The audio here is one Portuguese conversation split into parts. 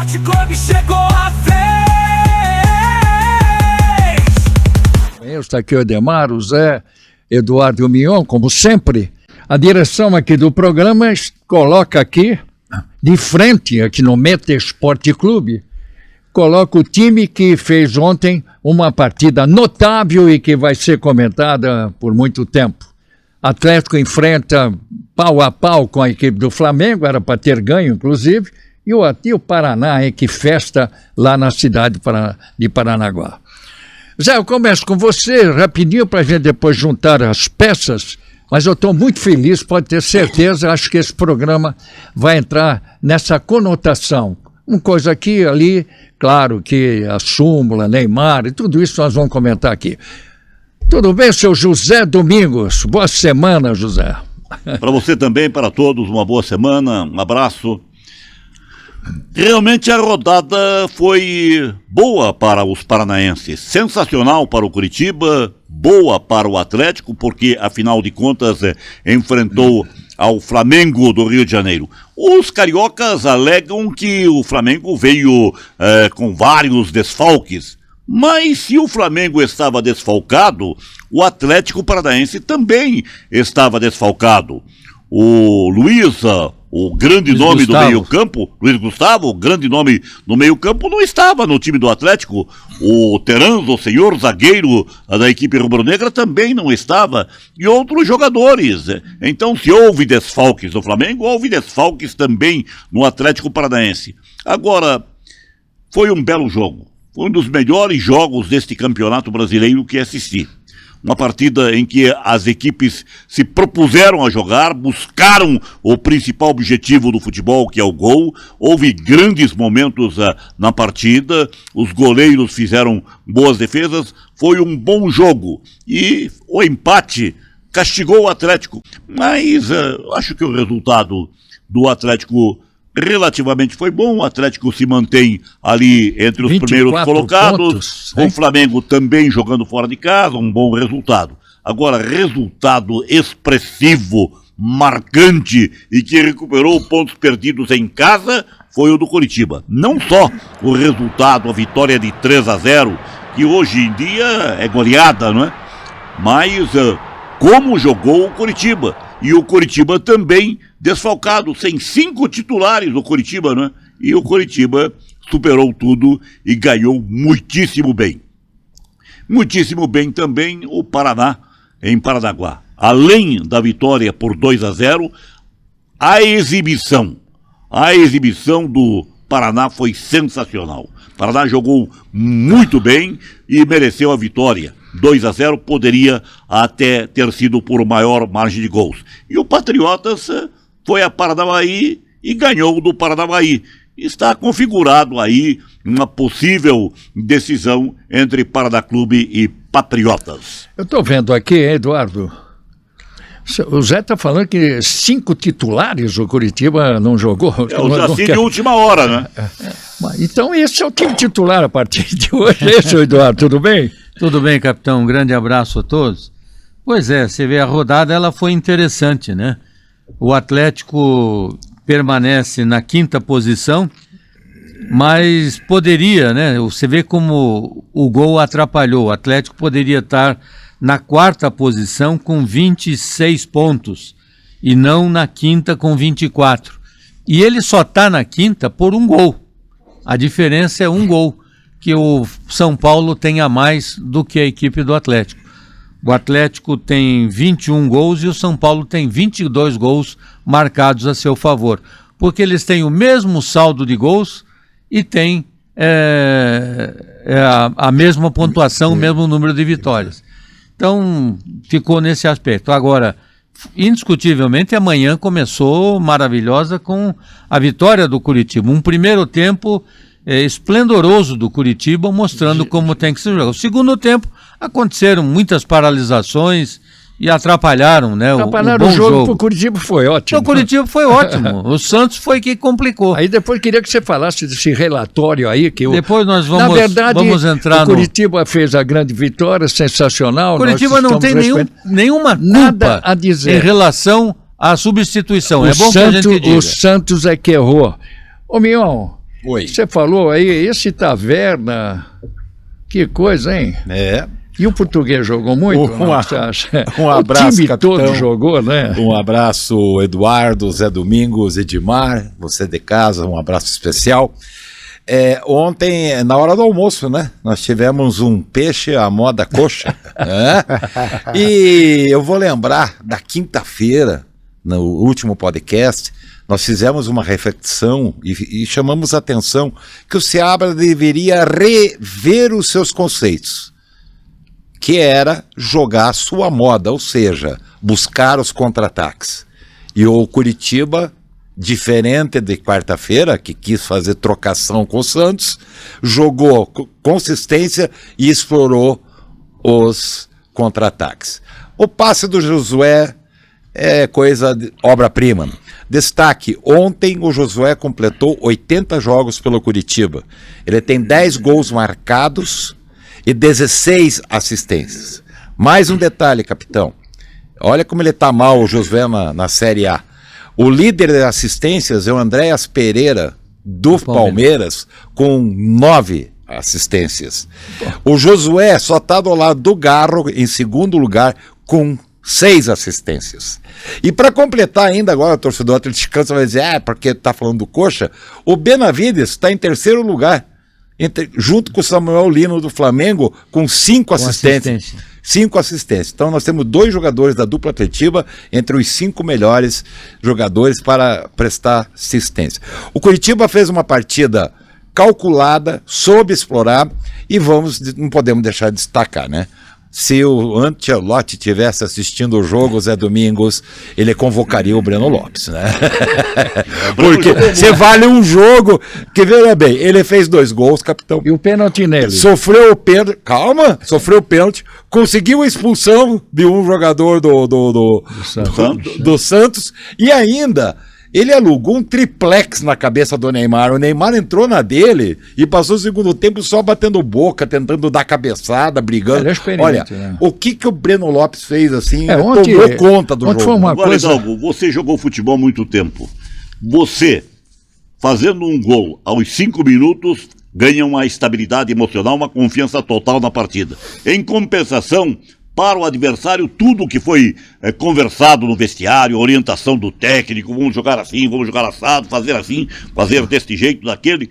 Esporte Clube chegou a vez. Está aqui o Edemar, o Zé, Eduardo e o Mignon, como sempre. A direção aqui do programa coloca aqui, de frente, aqui no Meta Esporte Clube, coloca o time que fez ontem uma partida notável e que vai ser comentada por muito tempo. Atlético enfrenta pau a pau com a equipe do Flamengo, era para ter ganho, inclusive, e o Paraná, que festa lá na cidade de Paranaguá. Zé, eu começo com você, rapidinho, para a gente depois juntar as peças, mas eu estou muito feliz, pode ter certeza, acho que esse programa vai entrar nessa conotação. Uma coisa aqui, ali, claro que a súmula, Neymar e tudo isso nós vamos comentar aqui. Tudo bem, seu José Domingos? Boa semana, José. Para você também, para todos, uma boa semana, um abraço. Realmente a rodada foi boa para os paranaenses, sensacional para o Curitiba, boa para o Atlético, porque afinal de contas enfrentou ao Flamengo do Rio de Janeiro. Os cariocas alegam que o Flamengo veio com vários desfalques. Mas se o Flamengo estava desfalcado, o Atlético Paranaense também estava desfalcado. O Luísa, o grande nome do meio-campo, Luiz Gustavo, o grande nome do meio-campo, não estava no time do Atlético. O Teranzo, o senhor zagueiro da equipe rubro-negra, também não estava. E outros jogadores. Então, se houve desfalques no Flamengo, houve desfalques também no Atlético Paranaense. Agora, foi um belo jogo. Foi um dos melhores jogos deste campeonato brasileiro que assisti. Uma partida em que as equipes se propuseram a jogar, buscaram o principal objetivo do futebol, que é o gol. Houve grandes momentos na partida, os goleiros fizeram boas defesas, foi um bom jogo. E o empate castigou o Atlético. Mas acho que o resultado do Atlético relativamente foi bom. O Atlético se mantém ali entre os primeiros colocados, o Flamengo também jogando fora de casa, um bom resultado. Agora, resultado expressivo, marcante e que recuperou pontos perdidos em casa foi o do Curitiba. Não só o resultado, a vitória de 3-0, que hoje em dia é goleada, não é? Mas como jogou o Curitiba. E o Curitiba também desfalcado, sem 5 titulares do Curitiba, né? E o Curitiba superou tudo e ganhou muitíssimo bem. Muitíssimo bem também o Paraná, em Paranaguá. Além da vitória por 2-0, a exibição do Paraná foi sensacional. O Paraná jogou muito bem e mereceu a vitória. 2-0 poderia até ter sido por maior margem de gols. E o Patriotas foi a Paranavaí e ganhou do Paranavaí. Está configurado aí uma possível decisão entre Paraná Clube e Patriotas. Eu estou vendo aqui, Eduardo, o Zé está falando que 5 titulares o Curitiba não jogou. É o Jaci de última hora, né? Então esse é o time titular a partir de hoje, é isso, Eduardo, tudo bem? Tudo bem, capitão, um grande abraço a todos. Pois é, você vê, a rodada ela foi interessante, né? O Atlético permanece na 5ª posição, mas poderia, né? Você vê como o gol atrapalhou. O Atlético poderia estar na 4ª posição com 26 pontos e não na 5ª com 24. E ele só está na 5ª por um gol. A diferença é um gol que o São Paulo tem a mais do que a equipe do Atlético. O Atlético tem 21 gols e o São Paulo tem 22 gols marcados a seu favor, porque eles têm o mesmo saldo de gols e têm a mesma pontuação, o mesmo número de vitórias. Então, ficou nesse aspecto. Agora, indiscutivelmente, amanhã começou maravilhosa com a vitória do Curitiba. Um primeiro tempo esplendoroso do Curitiba, mostrando como tem que se jogar. O segundo tempo, aconteceram muitas paralisações e atrapalharam, né, o bom jogo. Pro Curitiba foi ótimo. O Curitiba foi ótimo. O Santos foi que complicou. Aí depois queria que você falasse desse relatório aí. Depois nós na verdade, vamos entrar o Curitiba fez a grande vitória, sensacional. O Curitiba não tem nenhuma culpa a dizer em relação à substituição. É bom que a gente diga. O Santos é que errou. Ô, Mignon, Oi. Você falou aí, esse Taverna, que coisa, hein? E o Português jogou muito? Um abraço, o time capitão. todo jogou, né? Um abraço, Eduardo, Zé Domingos, Edmar, você de casa, um abraço especial. Ontem, na hora do almoço, né? Nós tivemos um peixe à moda coxa. Né? E eu vou lembrar da quinta-feira, no último podcast, nós fizemos uma reflexão e chamamos a atenção que o Seabra deveria rever os seus conceitos, que era jogar a sua moda, ou seja, buscar os contra-ataques. E o Curitiba, diferente de quarta-feira, que quis fazer trocação com o Santos, jogou consistência e explorou os contra-ataques. O passe do Josué é coisa de obra-prima. Destaque, ontem o Josué completou 80 jogos pelo Curitiba. Ele tem 10 gols marcados e 16 assistências. Mais um detalhe, capitão. Olha como ele tá mal, o Josué, na Série A. O líder de assistências é o Andréas Pereira, do Palmeiras, com 9 assistências. O Josué só está do lado do Garro, em segundo lugar, com 6 assistências. E para completar ainda, agora o torcedor atleticano vai dizer, porque está falando do Coxa, o Benavides está em terceiro lugar, junto com o Samuel Lino do Flamengo, com 5 assistências. 5 assistências. Então nós temos 2 jogadores da dupla Atletiba entre os 5 melhores jogadores para prestar assistência. O Curitiba fez uma partida calculada, soube explorar e não podemos deixar de destacar, né? Se o Ancelotti tivesse assistindo o jogo, Zé Domingos, ele convocaria o Breno Lopes, né? Porque você vale um jogo, que veja bem, ele fez 2 gols, capitão. E o pênalti nele. Sofreu o pênalti, sofreu o pênalti, conseguiu a expulsão de um jogador do Santos e ainda... Ele alugou um triplex na cabeça do Neymar. O Neymar entrou na dele e passou o segundo tempo só batendo boca, tentando dar cabeçada, brigando. Ele é experiente, olha, né? O que o Breno Lopes fez assim, ontem, tomou conta do jogo. Foi uma Agora, coisa... Hidalgo, você jogou futebol há muito tempo. Você, fazendo um gol aos 5 minutos, ganha uma estabilidade emocional, uma confiança total na partida. Em compensação, para o adversário, tudo que foi conversado no vestiário, orientação do técnico, vamos jogar assim, vamos jogar assado, fazer assim, fazer deste jeito, daquele,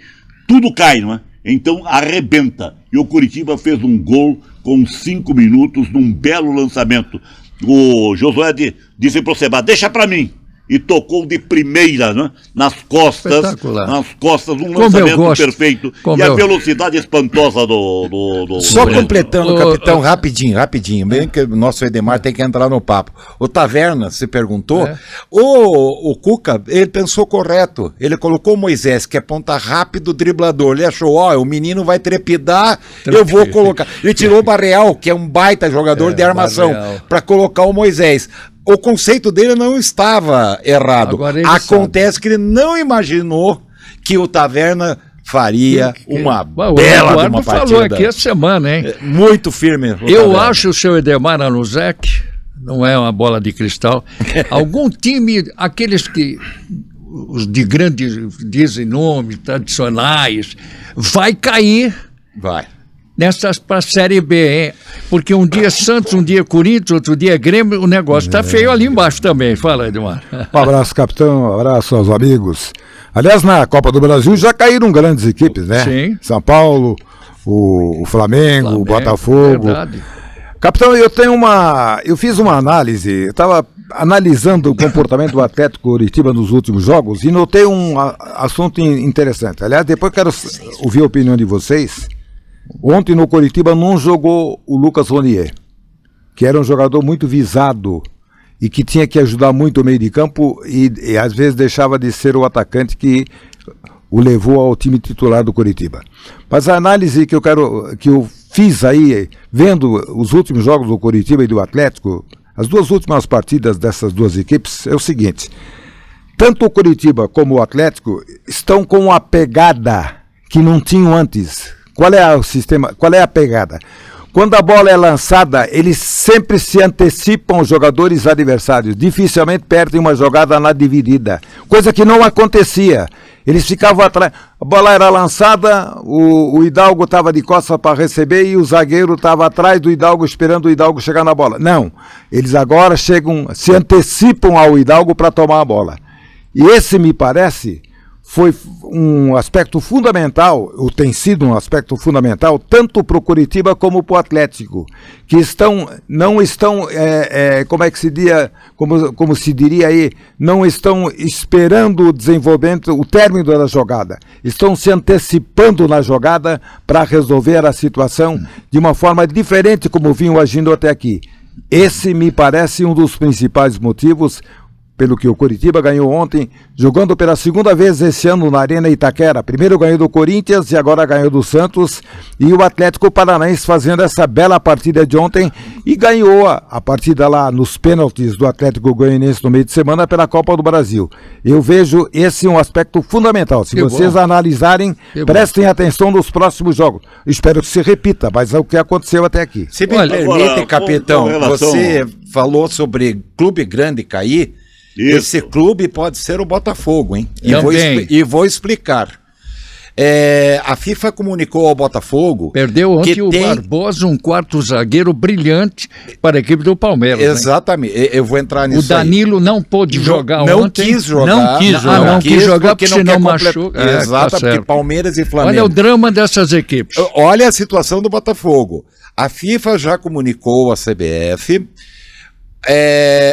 tudo cai, não é? Então arrebenta. E o Curitiba fez um gol com 5 minutos num belo lançamento. O Josué disse pro Seba, deixa pra mim. E tocou de primeira, né? Nas costas, um lançamento perfeito. E a velocidade espantosa do Só completando, capitão, rapidinho, bem que o nosso Edemar tem que entrar no papo. O Taverna, se perguntou, o Cuca, ele pensou correto, ele colocou o Moisés, que é ponta rápido, driblador, ele achou, o menino vai trepidar, eu vou colocar. Ele tirou o Barreal, que é um baita jogador de armação, para colocar o Moisés. O conceito dele não estava errado. Acontece que ele não imaginou que o Taverna faria uma bela de uma partida. Falou aqui essa semana, hein? Muito firme. Eu acho o seu Edemar Anuzek, não é uma bola de cristal, algum time, aqueles que, os de grandes, dizem nomes, tradicionais, vai cair. Vai. Nessas para a Série B, hein? Porque um dia Santos, um dia Corinthians, outro dia Grêmio, o negócio está feio ali embaixo também. Fala, Edmar. Um abraço, capitão, um abraço aos amigos. Aliás, na Copa do Brasil já caíram grandes equipes, né? Sim. São Paulo, o Flamengo, o Botafogo. Verdade. Capitão, eu fiz uma análise, eu estava analisando o comportamento do Atlético Curitiba nos últimos jogos e notei um assunto interessante. Aliás, depois quero ouvir a opinião de vocês. Ontem no Curitiba não jogou o Lucas Ronier, que era um jogador muito visado e que tinha que ajudar muito o meio de campo e às vezes deixava de ser o atacante que o levou ao time titular do Curitiba. Mas a análise que eu fiz aí, vendo os últimos jogos do Curitiba e do Atlético, as 2 últimas partidas dessas 2 equipes, é o seguinte: tanto o Curitiba como o Atlético estão com uma pegada que não tinham antes. Qual é a pegada? Quando a bola é lançada, eles sempre se antecipam os jogadores adversários. Dificilmente perdem uma jogada na dividida. Coisa que não acontecia. Eles ficavam atrás. A bola era lançada, o Hidalgo estava de costas para receber e o zagueiro estava atrás do Hidalgo esperando o Hidalgo chegar na bola. Não. Eles agora se antecipam ao Hidalgo para tomar a bola. E esse, me parece, foi um aspecto fundamental, ou tem sido um aspecto fundamental, tanto para o Coritiba como para o Atlético, que não estão, como é que se diria, como se diria aí, não estão esperando o desenvolvimento, o término da jogada, estão se antecipando na jogada para resolver a situação de uma forma diferente como vinham agindo até aqui. Esse me parece um dos principais motivos pelo que o Coritiba ganhou ontem, jogando pela segunda vez esse ano na Arena Itaquera. Primeiro ganhou do Corinthians e agora ganhou do Santos. E o Atlético Paranaense fazendo essa bela partida de ontem e ganhou a partida lá nos pênaltis do Atlético Goianiense no meio de semana pela Copa do Brasil. Eu vejo esse um aspecto fundamental. Se vocês analisarem, prestem atenção nos próximos jogos. Espero que se repita, mas é o que aconteceu até aqui. Se me permite, capitão, você falou sobre clube grande cair. Isso. Esse clube pode ser o Botafogo, hein? E vou explicar. A FIFA comunicou ao Botafogo... Perdeu ontem o Barbosa, um quarto zagueiro brilhante para a equipe do Palmeiras. Exatamente, hein? Eu vou entrar nisso. O Danilo aí não pôde jogar não ontem. Quis jogar. Não quis jogar porque senão machuca. Exato, tá porque Palmeiras e Flamengo. Olha o drama dessas equipes. Olha a situação do Botafogo. A FIFA já comunicou à CBF...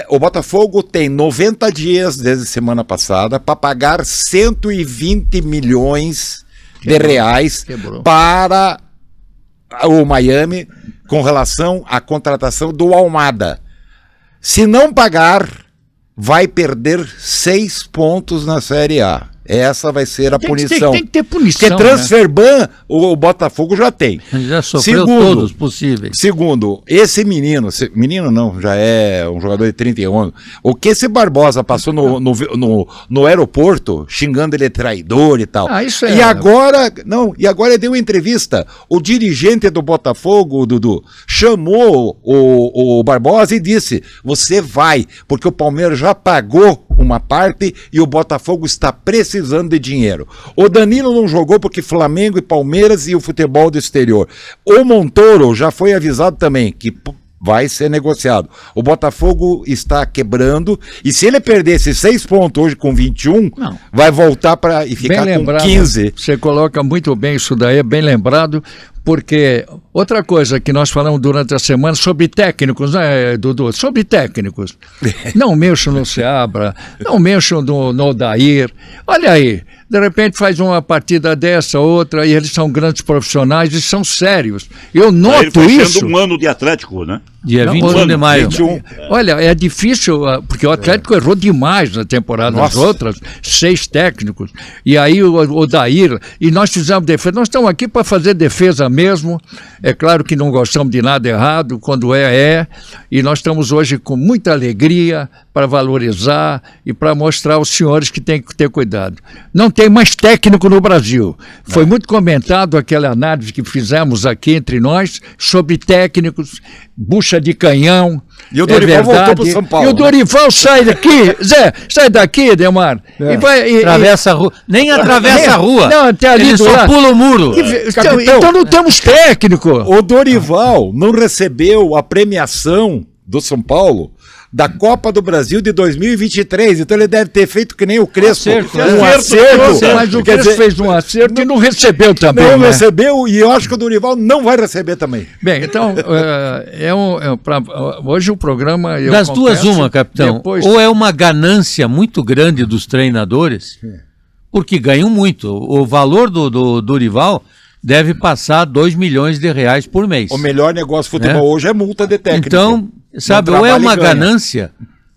o Botafogo tem 90 dias desde semana passada para pagar 120 milhões de reais para o Miami com relação à contratação do Almada. Se não pagar, vai perder 6 pontos na Série A. Essa vai ser a punição. Tem que ter punição. Porque transfer ban o Botafogo já tem. Já sofreu todos possíveis. Segundo, esse menino não, já é um jogador de 31 anos. O que esse Barbosa passou no aeroporto, xingando ele de traidor e tal. Isso é... E agora ele deu uma entrevista. O dirigente do Botafogo, o Dudu, chamou o Barbosa e disse: você vai, porque o Palmeiras já pagou uma parte e o Botafogo está precisando de dinheiro. O Danilo não jogou porque Flamengo e Palmeiras e o futebol do exterior. O Montoro já foi avisado também que vai ser negociado. O Botafogo está quebrando e se ele perder esses 6 pontos hoje com 21, vai voltar e ficar com 15. Você coloca muito bem isso daí, é bem lembrado, porque outra coisa que nós falamos durante a semana sobre técnicos, né, Dudu? Sobre técnicos. Não mexam no Seabra, não mexam no Odair. Olha aí, de repente faz uma partida dessa, outra, e eles são grandes profissionais e são sérios. Eu noto isso. Um ano de Atlético, né? Dia 21 de maio. 21. Olha, é difícil, porque o Atlético errou demais na temporada. As outras, 6 técnicos. E aí o Odair, e nós fizemos defesa. Nós estamos aqui para fazer defesa mesmo. É claro que não gostamos de nada errado, quando é. E nós estamos hoje com muita alegria para valorizar e para mostrar aos senhores que tem que ter cuidado. Não tem mais técnico no Brasil. Foi muito comentado aquela análise que fizemos aqui entre nós sobre técnicos, bucha de canhão. E o Dorival voltou para São Paulo. E o Dorival sai daqui, Zé, sai daqui, Demar. Atravessa a rua. Nem atravessa a rua. Não, até ali ele só pula o muro. Então não temos técnico. O Dorival não recebeu a premiação do São Paulo da Copa do Brasil de 2023, então ele deve ter feito que nem o Crespo, um acerto. Mas o Crespo fez um acerto e não recebeu também. Não recebeu, e eu acho que o Dorival não vai receber também. Bem, então, hoje o programa... Das duas uma, capitão, ou é uma ganância muito grande dos treinadores, porque ganham muito. O valor do Dorival deve passar 2 milhões de reais por mês. O melhor negócio de futebol hoje é multa de técnico. Então, sabe, ou é uma ganância,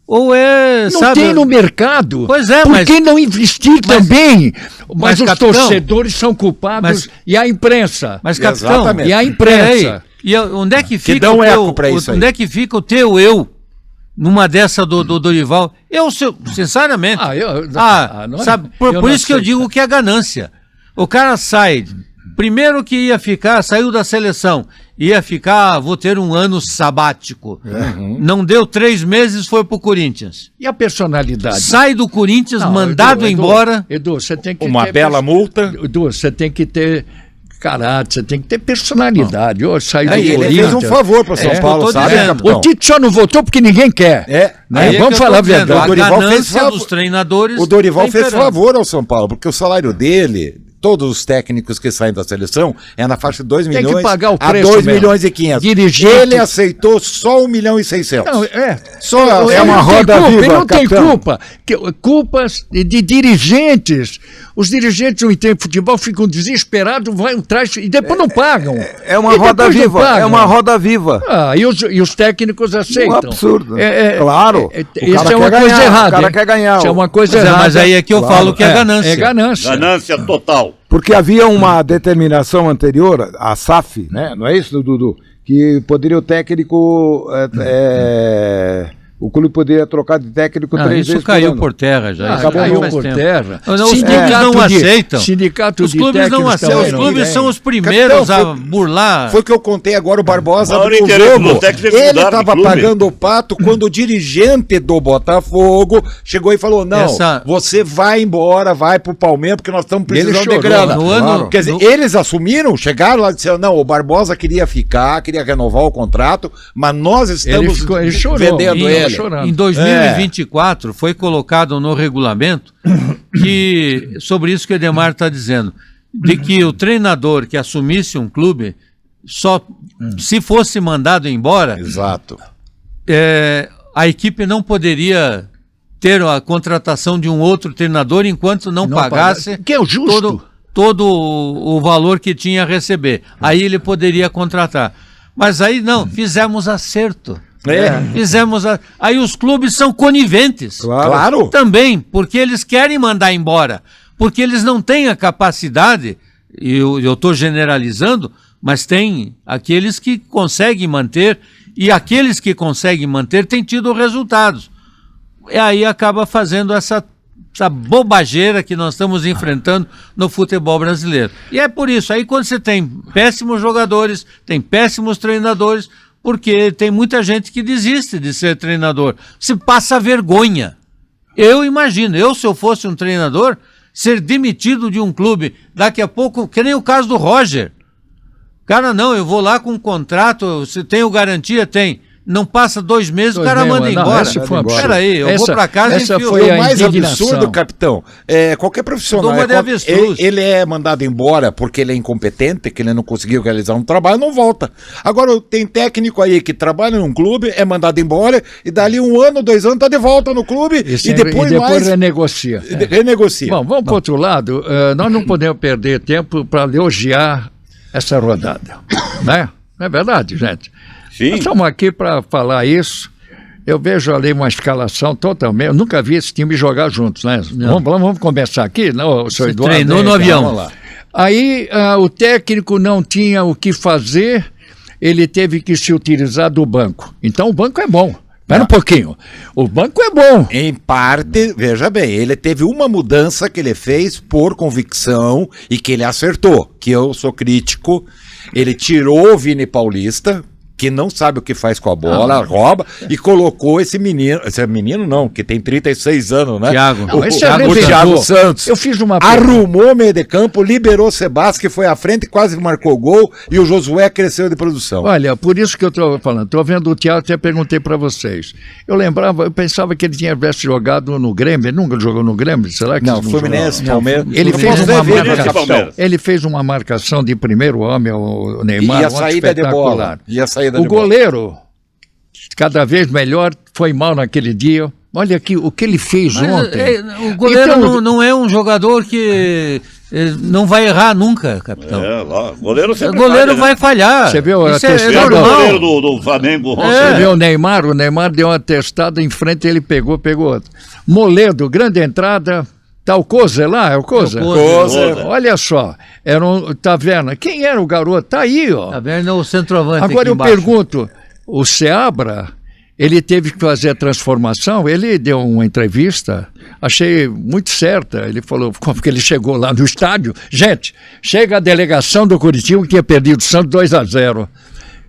ou é... Não tem no mercado. Pois é, Por que não investir também? Mas os capitão, torcedores são culpados e a imprensa. Mas, capitão, e a imprensa. E onde é que fica que dão eco para isso aí? Onde é que fica o teu eu numa dessa do Dorival? Sinceramente, sabe, por isso que eu digo que é ganância. O cara sai... primeiro que ia ficar, saiu da seleção, ia ficar, vou ter um ano sabático. Não deu 3 meses, foi pro Corinthians. E a personalidade? Sai do Corinthians, mandado embora. Edu, você tem que Uma ter bela multa. Edu, você tem que ter caráter, você tem que ter personalidade. Saiu do Ele Corinthians. fez um favor para São Paulo, sabe, capitão? O Tite só não votou porque ninguém quer. Aí Vamos falar a verdade. A O Dorival ganância fez dos treinadores. O Dorival tá fez imperando. favor ao São Paulo, porque o salário dele, todos os técnicos que saem da seleção, é na faixa de 2 Tem que milhões pagar o a preço 2 mesmo. milhões e 500. Dirigente. Ele aceitou só 1.600.000. Não, Só é uma não tem roda culpa, viva, ele não tem capitão. culpa. Culpas de dirigentes. Os dirigentes não entendem futebol, ficam desesperados, vai atrás e depois não pagam. É uma E roda depois não viva, pagam. é uma roda viva. E os técnicos aceitam. Um absurdo. Isso Claro. O é cara uma quer coisa ganhar, errada. o cara hein? quer ganhar. Isso é uma coisa errada. Mas aí é que eu falo que é ganância. É ganância. Ganância total. Porque havia uma determinação anterior, a SAF, né? Não é isso, Dudu? Que poderia o técnico. O clube poderia trocar de técnico 3 vezes. Isso por caiu ano. por terra já. Isso Caiu faz por tempo. terra. Os clubes não aceitam. Sindicato Os de clubes não técnicos aceitam. Os também não. clubes são os primeiros Capitão, a burlar. Foi o que eu contei agora, o Barbosa Maior abriu o interesse jogo. dos técnicos Ele mudaram de estava clube. pagando o pato quando o dirigente do Botafogo chegou e falou, não, você vai embora, vai pro Palmeiras, porque nós estamos precisando de chorou, grana. no ano- Quer dizer, eles assumiram, chegaram lá e disseram, não, o Barbosa queria ficar, queria renovar o contrato, mas nós estamos Ele chorou, vendendo ele. chorando. Em 2024 foi colocado no regulamento que, sobre isso que o Edemar está dizendo, de que o treinador que assumisse um clube, só se fosse mandado embora, Exato. a equipe não poderia ter a contratação de um outro treinador enquanto não pagasse Que é o justo. todo o valor que tinha a receber. Aí ele poderia contratar. Mas aí não, fizemos acerto. Aí os clubes são coniventes. Claro. Também, porque eles querem mandar embora. Porque eles não têm a capacidade, e eu estou generalizando, mas tem aqueles que conseguem manter, e aqueles que conseguem manter têm tido resultados. E aí acaba fazendo essa bobageira que nós estamos enfrentando no futebol brasileiro. E é por isso, aí quando você tem péssimos jogadores, tem péssimos treinadores, porque tem muita gente que desiste de ser treinador. Se passa vergonha. Eu imagino, se eu fosse um treinador, ser demitido de um clube, daqui a pouco, que nem o caso do Roger. Cara, não, eu vou lá com um contrato, se tenho garantia, tem. Não passa 2 meses, o cara manda embora. Espera aí, eu vou pra casa e enfio. foi O a mais indignação. absurdo, capitão, qualquer profissional, Doma de avestruz. ele é mandado embora porque ele é incompetente, que ele não conseguiu realizar um trabalho, não volta. Agora, tem técnico aí que trabalha num clube, é mandado embora, e dali 1 ano, 2 anos, tá de volta no clube, e depois mais... renegocia. Renegocia. Bom, vamos para o outro lado. Nós não podemos perder tempo para elogiar essa rodada. Né? Não é verdade, gente? Sim. Nós estamos aqui para falar isso. Eu vejo ali uma escalação totalmente. Eu nunca vi esse time jogar juntos, né? Vamos começar aqui, não, o senhor Eduardo? Treinou no avião. Vamos lá. Aí o técnico não tinha o que fazer, ele teve que se utilizar do banco. Então o banco é bom. Espera um pouquinho. O banco é bom. Em parte, veja bem, ele teve uma mudança que ele fez por convicção e que ele acertou, que eu sou crítico. Ele tirou o Vini Paulista, que não sabe o que faz com a bola, rouba, e colocou esse menino não, que tem 36 anos, né? Thiago. Não, esse o Thiago Santos. Eu fiz uma Arrumou o meio de campo, liberou o Sebastião, que foi à frente, quase marcou gol, e o Josué cresceu de produção. Olha, por isso que eu estou falando. Estou vendo o Thiago, até perguntei para vocês. Eu pensava que ele tivesse jogado no Grêmio. Ele nunca jogou no Grêmio? Será que Não, Fluminense, Palmeiras. Ele fez uma marcação. Palmeiras. Ele fez uma marcação de primeiro homem, o Neymar. E a saída de bola. E a saída O de bola. goleiro, cada vez melhor, foi mal naquele dia. Olha aqui o que ele fez ontem. O goleiro Então, não é um jogador que não vai errar nunca, capitão. Lá, goleiro O sempre goleiro falha, né? vai falhar. Você viu a Isso é terceira O normal. goleiro do Flamengo. Você viu o Neymar deu uma testada em frente, ele pegou outro. Moledo, grande entrada. Tá o Koze lá, é o Koze? Koze. Olha só, era um Taverna. Quem era o garoto? Tá aí, ó. Tá vendo o centroavante Agora aqui eu embaixo. pergunto, o Seabra, ele teve que fazer a transformação. Ele deu uma entrevista, achei muito certa. Ele falou, porque ele chegou lá no estádio. Gente, chega a delegação do Curitiba que tinha perdido o Santos 2-0.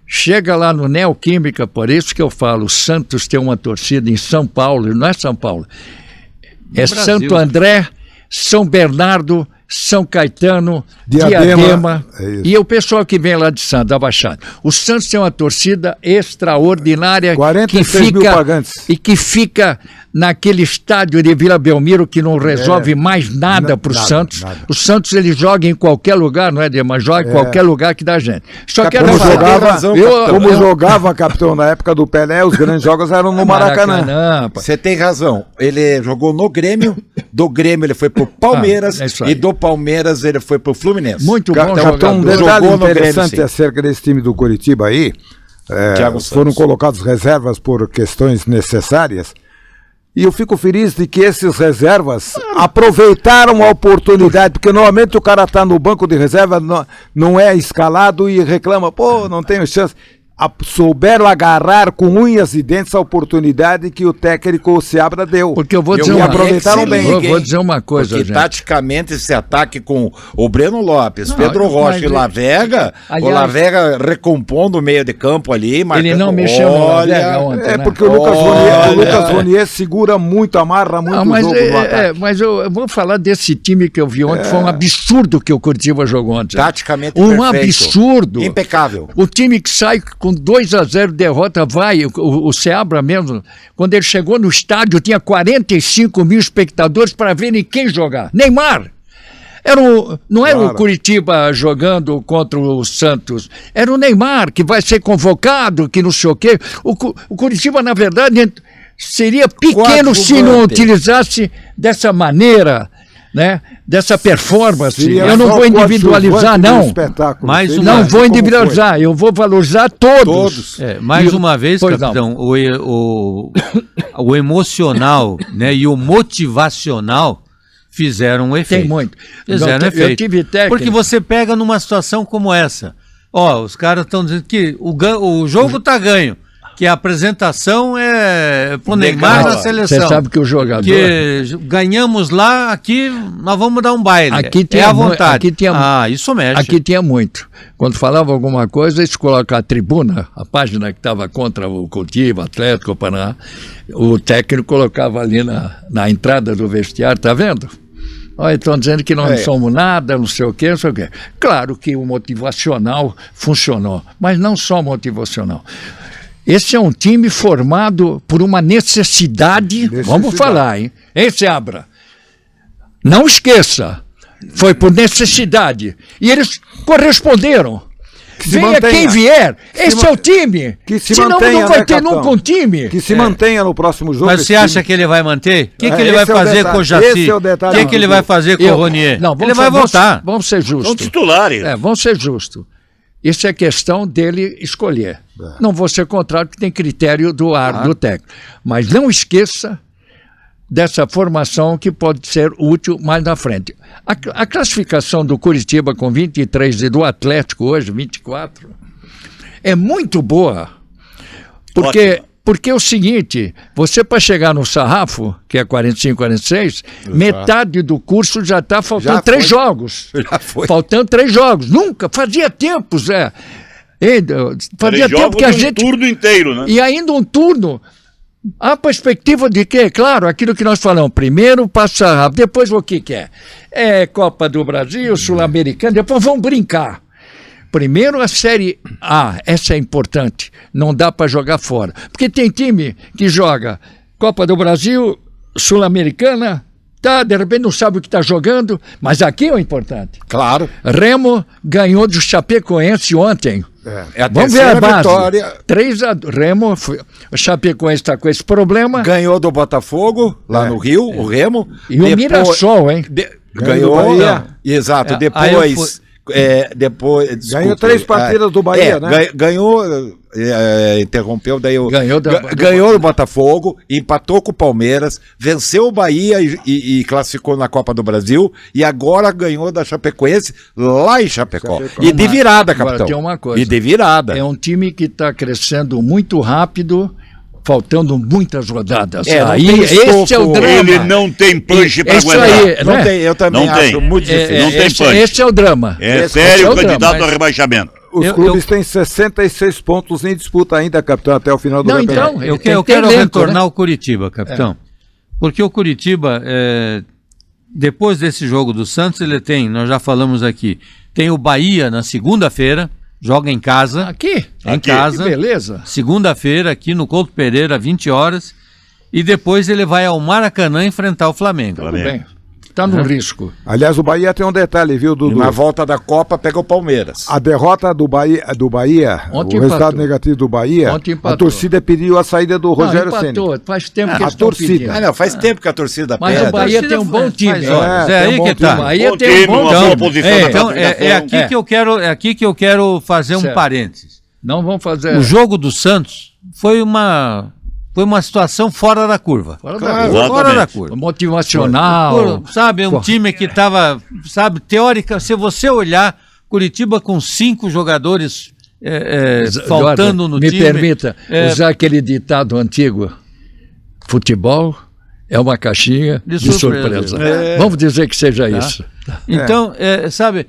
Chega lá no Neoquímica, por isso que eu falo, o Santos tem uma torcida em São Paulo, não é São Paulo, é Santo André, São Bernardo, São Caetano, Diadema e o pessoal que vem lá de Santos, da Baixada. O Santos tem uma torcida extraordinária 46 mil pagantes. E que fica naquele estádio de Vila Belmiro que não resolve mais nada para o Santos. Nada. O Santos ele joga em qualquer lugar, não é, Dema? Joga em qualquer lugar que dá gente. Só que jogava, capitão, na época do Pelé, os grandes jogos eram no Maracanã. Você tem razão. Ele jogou no Grêmio, do Grêmio ele foi pro Palmeiras e do Palmeiras ele foi pro Fluminense. Muito bom jogador. Um detalhe interessante acerca desse time do Curitiba aí, foram colocados reservas por questões necessárias. E eu fico feliz de que esses reservas aproveitaram a oportunidade, porque normalmente o cara está no banco de reserva, não é escalado e reclama, pô, não tenho chance. Souberam agarrar com unhas e dentes a oportunidade que o técnico Seabra deu. Porque eu vou dizer vou dizer uma coisa, porque, gente, taticamente esse ataque com o Breno Lopes, Pedro Rocha e Lavega, aliás, o Lavega recompondo o meio de campo ali, ele não mexeu no Lavega ontem, porque o Lucas Ronier segura muito, amarra muito o jogo do ataque. Mas eu vou falar desse time que eu vi ontem, foi um absurdo que o Curitiba jogou ontem. Taticamente perfeito. Absurdo. Impecável. O time que sai com 2-0 derrota, o Seabra mesmo, quando ele chegou no estádio, tinha 45 mil espectadores para verem quem jogar. Neymar! Não era o Curitiba jogando contra o Santos, era o Neymar, que vai ser convocado, que não sei o quê. O Curitiba, na verdade, seria pequeno se não utilizasse dessa maneira, né? Dessa performance. Eu não vou individualizar, não. Não vou individualizar, eu vou valorizar todos. Mais uma vez, capitão, o emocional, né, e o motivacional fizeram um efeito. Tem muito. Fizeram efeito. Porque você pega numa situação como essa. Os caras estão dizendo que o jogo está ganho. Que a apresentação é pro Neymar na seleção. Você sabe que o jogador... Que ganhamos lá, aqui nós vamos dar um baile. Aqui tinha à vontade. Isso mexe. Aqui tinha muito. Quando falava alguma coisa, eles colocavam a tribuna, a página que estava contra o Curitiba, Atlético, Paraná, o técnico colocava ali na entrada do vestiário, tá vendo? Olha, estão dizendo que não somos nada, não sei o quê, não sei o quê. Claro que o motivacional funcionou, mas não só motivacional. Esse é um time formado por uma necessidade. Vamos falar, hein? Seabra? Não esqueça, foi por necessidade. E eles corresponderam. Venha quem vier, esse é o time. Senão não vai ter nunca um time. Que se mantenha no próximo jogo. Mas você acha que ele vai manter? O que ele vai fazer com o Jaci? O que ele vai fazer com o Ronier? Ele vai voltar. Vamos ser justos. São titulares. Vamos ser justos. Isso é questão dele escolher. Não vou ser contrário, porque tem critério do técnico. Mas não esqueça dessa formação que pode ser útil mais na frente. A classificação do Curitiba com 23 e do Atlético hoje, 24, é muito boa. Porque é o seguinte, você para chegar no sarrafo, que é 45, 46, metade do curso já está faltando 3 jogos. Já foi. Faltando 3 jogos. Nunca, fazia tempo, Zé. Fazia tempo que a gente... um turno inteiro, né? E ainda um turno. A perspectiva de quê? Claro, aquilo que nós falamos. Primeiro passa rápido, depois o que é? É Copa do Brasil, Sul-Americana, depois vamos brincar. Primeiro a Série A, essa é importante, não dá para jogar fora. Porque tem time que joga Copa do Brasil, Sul-Americana, de repente não sabe o que está jogando, mas aqui é o importante. Claro. Remo ganhou do Chapecoense ontem. É a Vamos ver a base. Vitória. 3-2. Remo, o Chapecoense está com esse problema. Ganhou do Botafogo, lá no Rio, o Remo. E o Mirassol, hein? Ganhou. Exato, depois... ganhou 3 partidas do Bahia, né? Ganhou, interrompeu, daí ganhou o Botafogo, empatou com o Palmeiras, venceu o Bahia e classificou na Copa do Brasil, e agora ganhou da Chapecoense lá em Chapecó. E de virada, capitão. Agora, tem uma coisa. E de virada. É um time que está crescendo muito rápido, faltando muitas rodadas. Não Aí, tem esse é o estofo. drama. Ele não tem punch para Isso aguentar. aí, Não né? tem, eu também Não acho tem. muito difícil. Não tem punch. Esse é o drama. É Esse sério é o o drama, candidato mas- ao rebaixamento. Os clubes têm 66 pontos em disputa ainda, capitão, até o final do Não, campeonato. então, Eu, ele tem eu que ter quero elenco, retornar né? ao Curitiba, capitão. Porque o Curitiba, depois desse jogo do Santos, ele tem, nós já falamos aqui, tem o Bahia na segunda-feira, joga em casa. Aqui, Em Aqui. casa. que beleza. Segunda-feira, aqui no Couto Pereira, 20 horas. E depois ele vai ao Maracanã enfrentar o Flamengo. Tudo bem. Está no risco. Aliás, o Bahia tem um detalhe, viu, E Dudu? na volta da Copa pega o Palmeiras. A derrota do Bahia, Ontem o resultado empatou. negativo do Bahia, Ontem a empatou. torcida pediu a saída do Rogério Ceni. empatou. Faz tempo que A eles estão torcida. pedindo. Ah, não, faz tempo que a torcida Mas pede. o Bahia tem um bom time. Faz né? horas. É, É tem um aí bom que tá. time. O Bahia Bom tem um time, bom uma boa time. posição É, na Então, classificação. é aqui que eu quero fazer um Certo. parênteses. Não vamos fazer. O jogo do Santos foi uma situação fora da curva. Fora Claro. da Exatamente. Fora da curva. motivacional. Sabe, um time que estava, sabe, teórica, se você olhar, Curitiba com 5 jogadores faltando no me time. permita usar aquele ditado antigo: futebol é uma caixinha De de surpresa. surpresa. Vamos dizer que seja isso. Então, sabe,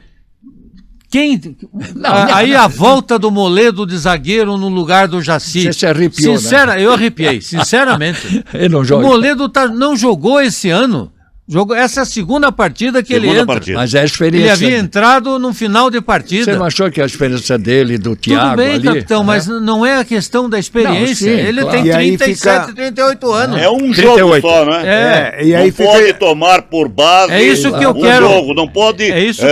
Não, aí a volta do Moledo de zagueiro no lugar do Jaci. Você se arrepiou, Eu arrepiei, sinceramente. Ele não O joga. Moledo não jogou esse ano. Essa é a segunda partida que ele Segunda entra. partida. Mas é a Ele experiência. havia entrado no final de partida. Você não achou que a experiência dele, do Thiago Tudo bem, ali, capitão, mas não é a questão da experiência. Não, sim, Ele claro. tem E aí 37, fica- 38 anos. É um 38. jogo só, né? E aí não fica... pode tomar por base É isso que eu um quero. jogo, não pode É isso-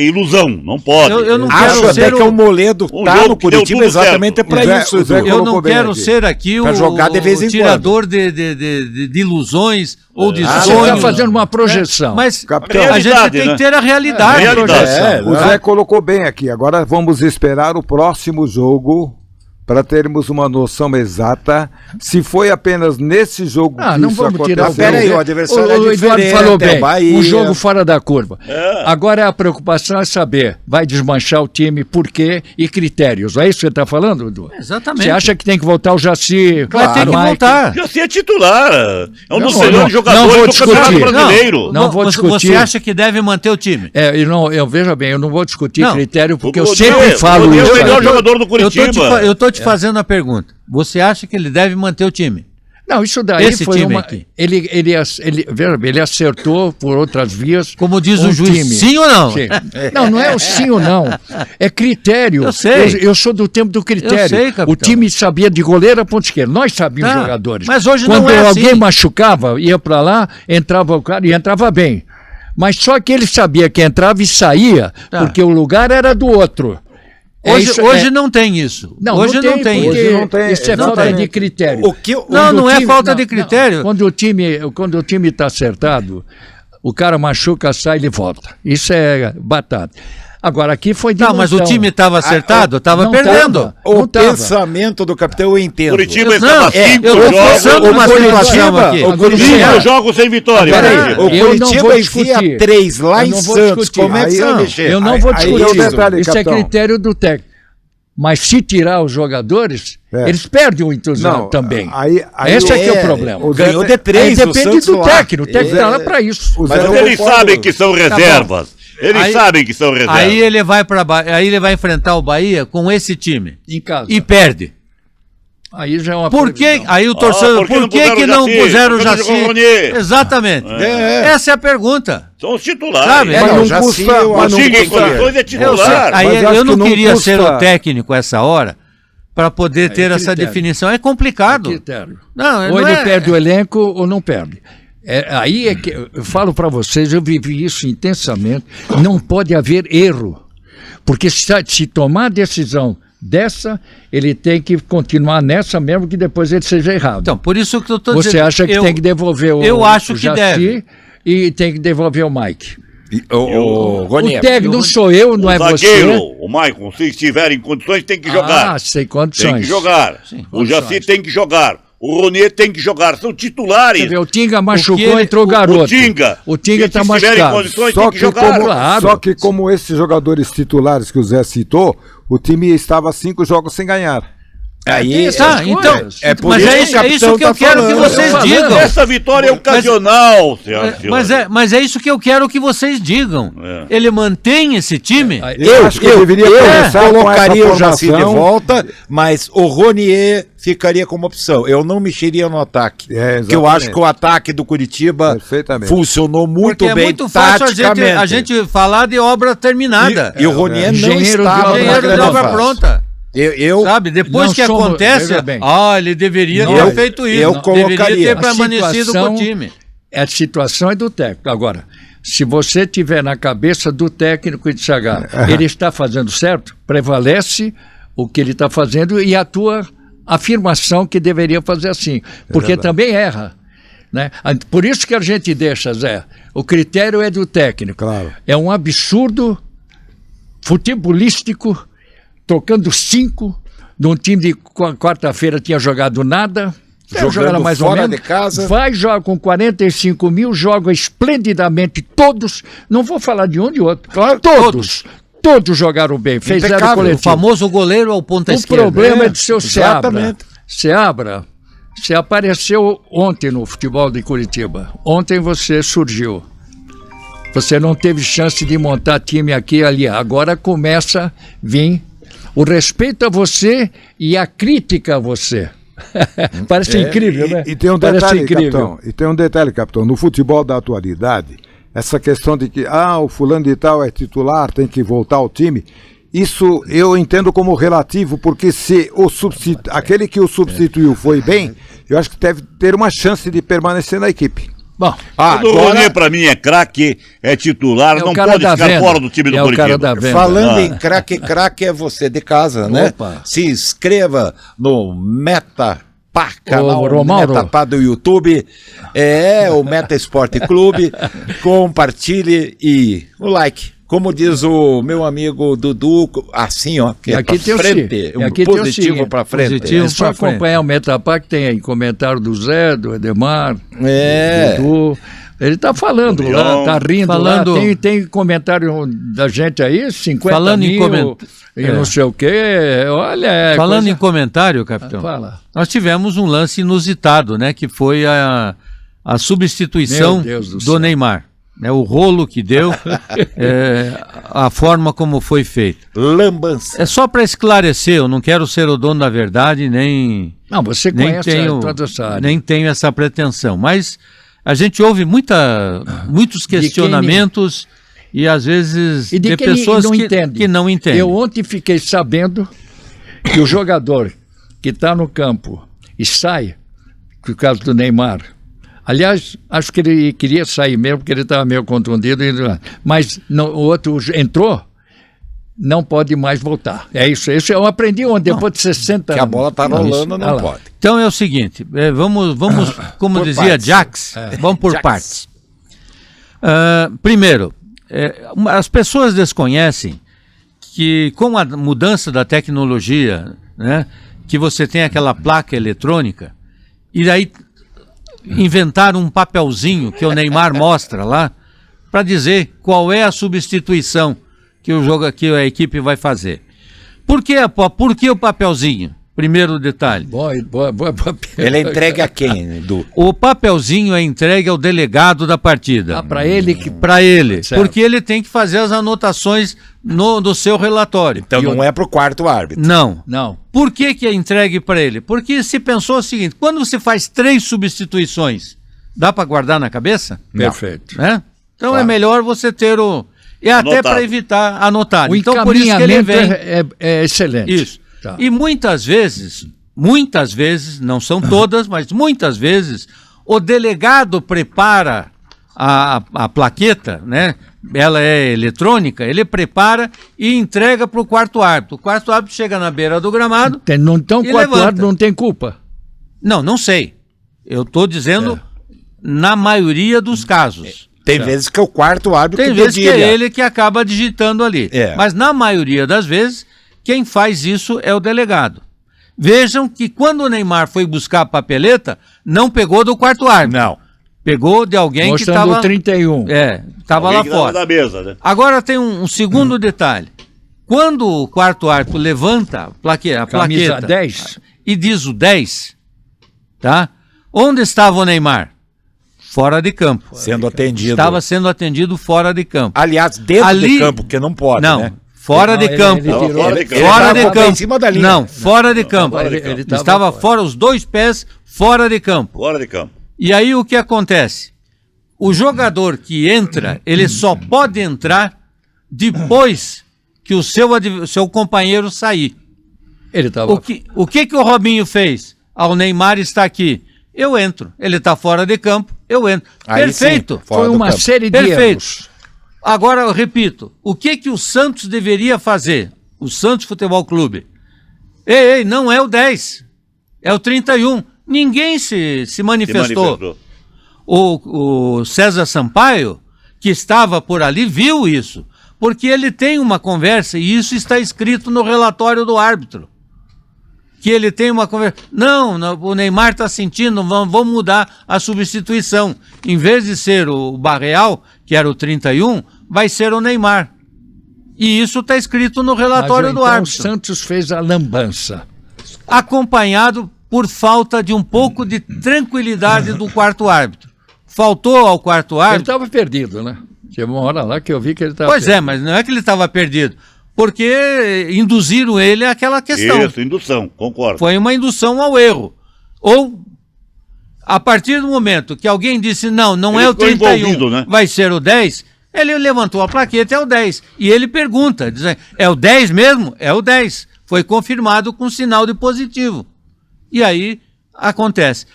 ilusão, não pode. Eu não Acho quero até ser que o Moledo um tá jogo no que deu Curitiba tudo exatamente certo. para O Zé- isso. o Zé Edu. Eu colocou não bem quero aqui. ser aqui Pra jogar de vez em tirador de ilusões ou de Você sonhos. está fazendo uma projeção. Mas Capitão. a gente Realidade, tem né? que ter a realidade. Realidade. O Zé colocou bem aqui. Agora vamos esperar o próximo jogo para termos uma noção exata se foi apenas nesse jogo que Não isso vamos tirar aconteceu. Peraí, o adversário é o Eduardo diferente, falou é o bem, Bahia. um jogo fora da curva. Agora a preocupação é saber, vai desmanchar o time, por quê e critérios. É isso que você está falando, Edu? Exatamente. Você acha que tem que voltar o Jaci? Vai ter que Mike? voltar. Já se é titular. É um dos Não, melhores não jogadores vou do Campeonato discutir. Brasileiro. Não vou discutir. Você acha que deve manter o time? Eu veja bem, eu não vou discutir Não. critério, porque eu O sempre Rodrigo- falo o Rodrigo isso. é o melhor aí. jogador do Curitiba. Eu tô te fazendo a pergunta. Você acha que ele deve manter o time? Não, isso daí Esse foi time uma. aqui. Veja bem, ele acertou por outras vias. Como diz um o juiz, time. sim ou não? Sim. Não é o sim ou não. É critério. Eu sei. Eu sou do tempo do critério. Eu sei, capitão. O time sabia de goleiro a ponta esquerda. Nós sabíamos Tá, jogadores. mas hoje Quando não é alguém assim. machucava, ia para lá, entrava o cara e entrava bem. Mas só que ele sabia que entrava e saía, Tá. porque o lugar era do outro. Hoje não tem isso. Hoje não tem porque isso. Hoje não tem, isso é não falta tem. de critério. O que, Não é falta de critério. Quando o time está acertado, o cara machuca, sai e volta. Isso é batata. Agora aqui foi de Não, mas o montão. time estava acertado, estava não perdendo. tava. o Não tava. pensamento do capitão eu entendo. Curitiba Não, estava 5 eu tô forçando jogos, uma situação Curitiba- aqui. o Curitiba- 5 jogos sem vitória. Peraí, Curitiba. O eu não Curitiba vou enfia discutir. 3 lá Eu em não vou Santos. discutir. Como é que você vai Aí- mexer? Eu não vou Aí discutir tem um isso. detalhe, Isso é capitão. critério do técnico. Mas se tirar os jogadores, eles perdem o entusiasmo Não, também. aí Esse é que é o é, problema. o Zé- Ganhou de Aí 3 o depende Santos do lá. técnico. O técnico está lá para isso. O Zé Mas não eles concorda. sabem que são reservas. Eles Aí- sabem que são reservas. Aí ele vai enfrentar o Bahia com esse time Em casa. e perde. Aí já é uma Por que? previsão. Aí o torcedor, porque por que não que não puseram o puseram o Jaci? Jaci? Porque não jogou o Ronier. Exatamente. Essa é a pergunta. São os titulares. Sabe? Mas não, não já custa, sim, mas eu não O time em custa. condições é Eu sei. titular. Aí Mas acho eu que não não queria custa- ser o técnico essa hora para poder ter essa critério. definição. É complicado. Critério. Não, Ou não ele é- perde o elenco ou não perde. Aí é que eu falo para vocês, eu vivi isso intensamente. Não pode haver erro. Porque se tomar a decisão dessa, ele tem que continuar nessa mesmo que depois ele seja errado. Então, por isso que eu estou dizendo. Você acha que tem que devolver eu acho o que Jaci deve. e tem que devolver o Mike. O O Ronier. técnico não sou eu, não é zagueiro, você. o Maicon, se estiver em condições, tem que jogar. Ah, sem condições. Tem que jogar. O Jaci tem que jogar. O Ronier tem que jogar. São titulares. Quer ver, o Tinga machucou, ele- entrou garoto. O Tinga. O Tinga se está estiver em machucado. condições, Só tem que que, jogar. como, Claro. só que como esses jogadores titulares que o Zé citou, o time estava 5 jogos sem ganhar. Aí, então, por mas isso é isso que eu quero que vocês digam. Essa vitória é ocasional, senhoras e senhores. Mas é isso que eu quero que vocês digam. Ele mantém esse time? Eu acho que deveria começar com colocaria essa o Jaci de formação. volta, mas o Ronier ficaria como opção. Eu não mexeria no ataque. Porque eu acho que o ataque do Curitiba funcionou muito porque bem. É muito fácil a gente falar de obra terminada. E o Ronier não estava de obra pronta. Sabe, depois não que somos, acontece, ele deveria ter feito isso. Eu colocaria. Deveria ter permanecido com o time. A situação é do técnico. Agora, se você tiver na cabeça do técnico de Sagar, ele está fazendo certo, prevalece o que ele está fazendo e a tua afirmação que deveria fazer assim, porque também erra. Né? Por isso que a gente deixa, Zé, o critério é do técnico. Claro. É um absurdo futebolístico, tocando 5, num time de quarta-feira tinha jogado nada, jogando mais fora ou menos, de casa. vai, joga com 45 mil, joga esplendidamente todos, não vou falar de um de outro, todos jogaram bem, fez zero coletivo. O famoso goleiro ao ponta esquerda. O problema é de seu Seabra. Seabra, você apareceu ontem no futebol de Curitiba, ontem você surgiu. Você não teve chance de montar time aqui e ali, agora começa a vir o respeito a você e a crítica a você. Parece incrível, né? E tem um detalhe, capitão. E tem um detalhe, capitão. No futebol da atualidade, essa questão de que o fulano de tal é titular, tem que voltar ao time, isso eu entendo como relativo, porque se aquele que o substituiu foi bem, eu acho que deve ter uma chance de permanecer na equipe. Bom, o Ronier pra mim é craque, é titular, não pode ficar fora do time do Curitiba. Falando em craque é você de casa, né? Se inscreva no canal Metapá do YouTube, o Meta Esporte Clube, compartilhe e o like. Como diz o meu amigo Dudu, assim, que é pra frente, positivo pra frente. É só acompanhar o Metapá, que tem aí comentário do Zé, do Edemar, do Dudu. Ele tá falando lá, tá rindo lá. Tem comentário da gente aí, 50 falando mil e não sei o quê. Olha... Falando em comentário, capitão, nós tivemos um lance inusitado, né? Que foi a substituição do Neymar. O rolo que deu, a forma como foi feito. Lambança. É só para esclarecer, eu não quero ser o dono da verdade, nem... Não, você conhece toda essa área. Nem tenho essa pretensão, mas a gente ouve muitos questionamentos e às vezes de pessoas que não entendem. Eu ontem fiquei sabendo que o jogador que está no campo e sai, por causa do Neymar... Aliás, acho que ele queria sair mesmo, porque ele estava meio contundido, mas o outro entrou, não pode mais voltar. É isso eu aprendi ontem, depois de 60 anos. Que a bola está rolando, não pode. Então é o seguinte, vamos como dizia Jax, vamos por partes. Primeiro, as pessoas desconhecem que com a mudança da tecnologia, né, que você tem aquela placa eletrônica, e daí... inventaram um papelzinho que o Neymar mostra lá para dizer qual é a substituição que a equipe vai fazer. Por que o papelzinho? Primeiro detalhe. Ele é entregue a quem, Edu? O papelzinho é entregue ao delegado da partida. Para ele? Para ele. Certo. Porque ele tem que fazer as anotações no seu relatório. Então não é para o quarto árbitro. Não. Por que é entregue para ele? Porque se pensou o seguinte, quando você faz 3 substituições, dá para guardar na cabeça? Perfeito. Né? Então é melhor você ter até para evitar anotar. Então por isso que ele vem... é excelente. Isso. Tá. E muitas vezes, não são todas, mas muitas vezes, o delegado prepara a plaqueta, né? Ela é eletrônica, ele prepara e entrega para o quarto árbitro. O quarto árbitro chega na beira do gramado então o quarto árbitro não tem culpa? Não sei. Eu estou dizendo na maioria dos casos. Tem vezes que é o quarto árbitro que vezes que é ele que acaba digitando ali. Mas na maioria das vezes... quem faz isso é o delegado. Vejam que quando o Neymar foi buscar a papeleta, não pegou do quarto árbitro. Não. Pegou de alguém mostrando que estava... 31. Estava lá fora. Da mesa, né? Agora tem um segundo detalhe. Quando o quarto árbitro levanta a plaqueta 10. e diz o 10, tá? Onde estava o Neymar? Fora de campo. Sendo atendido. Estava sendo atendido fora de campo. Aliás, dentro de campo, porque não pode, não, né? Fora de campo. Fora de campo. Em cima da linha. Não, fora de campo. Ele estava fora, os 2 pés fora de campo. Fora de campo. E aí o que acontece? O jogador que entra, ele só pode entrar depois que o seu companheiro sair. Ele tava... O que o Robinho fez? O Neymar está aqui. Eu entro. Ele está fora de campo, eu entro. Aí Perfeito. sim, fora Foi do uma campo. série de Perfeito. erros. Agora, eu repito, o que o Santos deveria fazer? O Santos Futebol Clube. Ei, não é o 10, é o 31. Ninguém se manifestou. O César Sampaio, que estava por ali, viu isso, porque ele tem uma conversa, e isso está escrito no relatório do árbitro, que ele tem uma conversa. Não, o Neymar está sentindo, vamos mudar a substituição. Em vez de ser o Barreal, que era o 31, vai ser o Neymar. E isso está escrito no relatório do árbitro. O Santos fez a lambança. Acompanhado por falta de um pouco de tranquilidade do quarto árbitro. Faltou ao quarto Ele árbitro. estava perdido, né? Tinha uma hora lá que eu vi que ele estava Pois é, mas não é que ele estava perdido. Porque induziram ele àquela questão. Isso, indução, concordo. Foi uma indução ao erro. Ou, a partir do momento que alguém disse, não Ele é o ficou 31, envolvido, né? vai ser o 10, ele levantou a plaqueta, é o 10. E ele pergunta, diz, é o 10 mesmo? É o 10. Foi confirmado com sinal de positivo. E aí, acontece.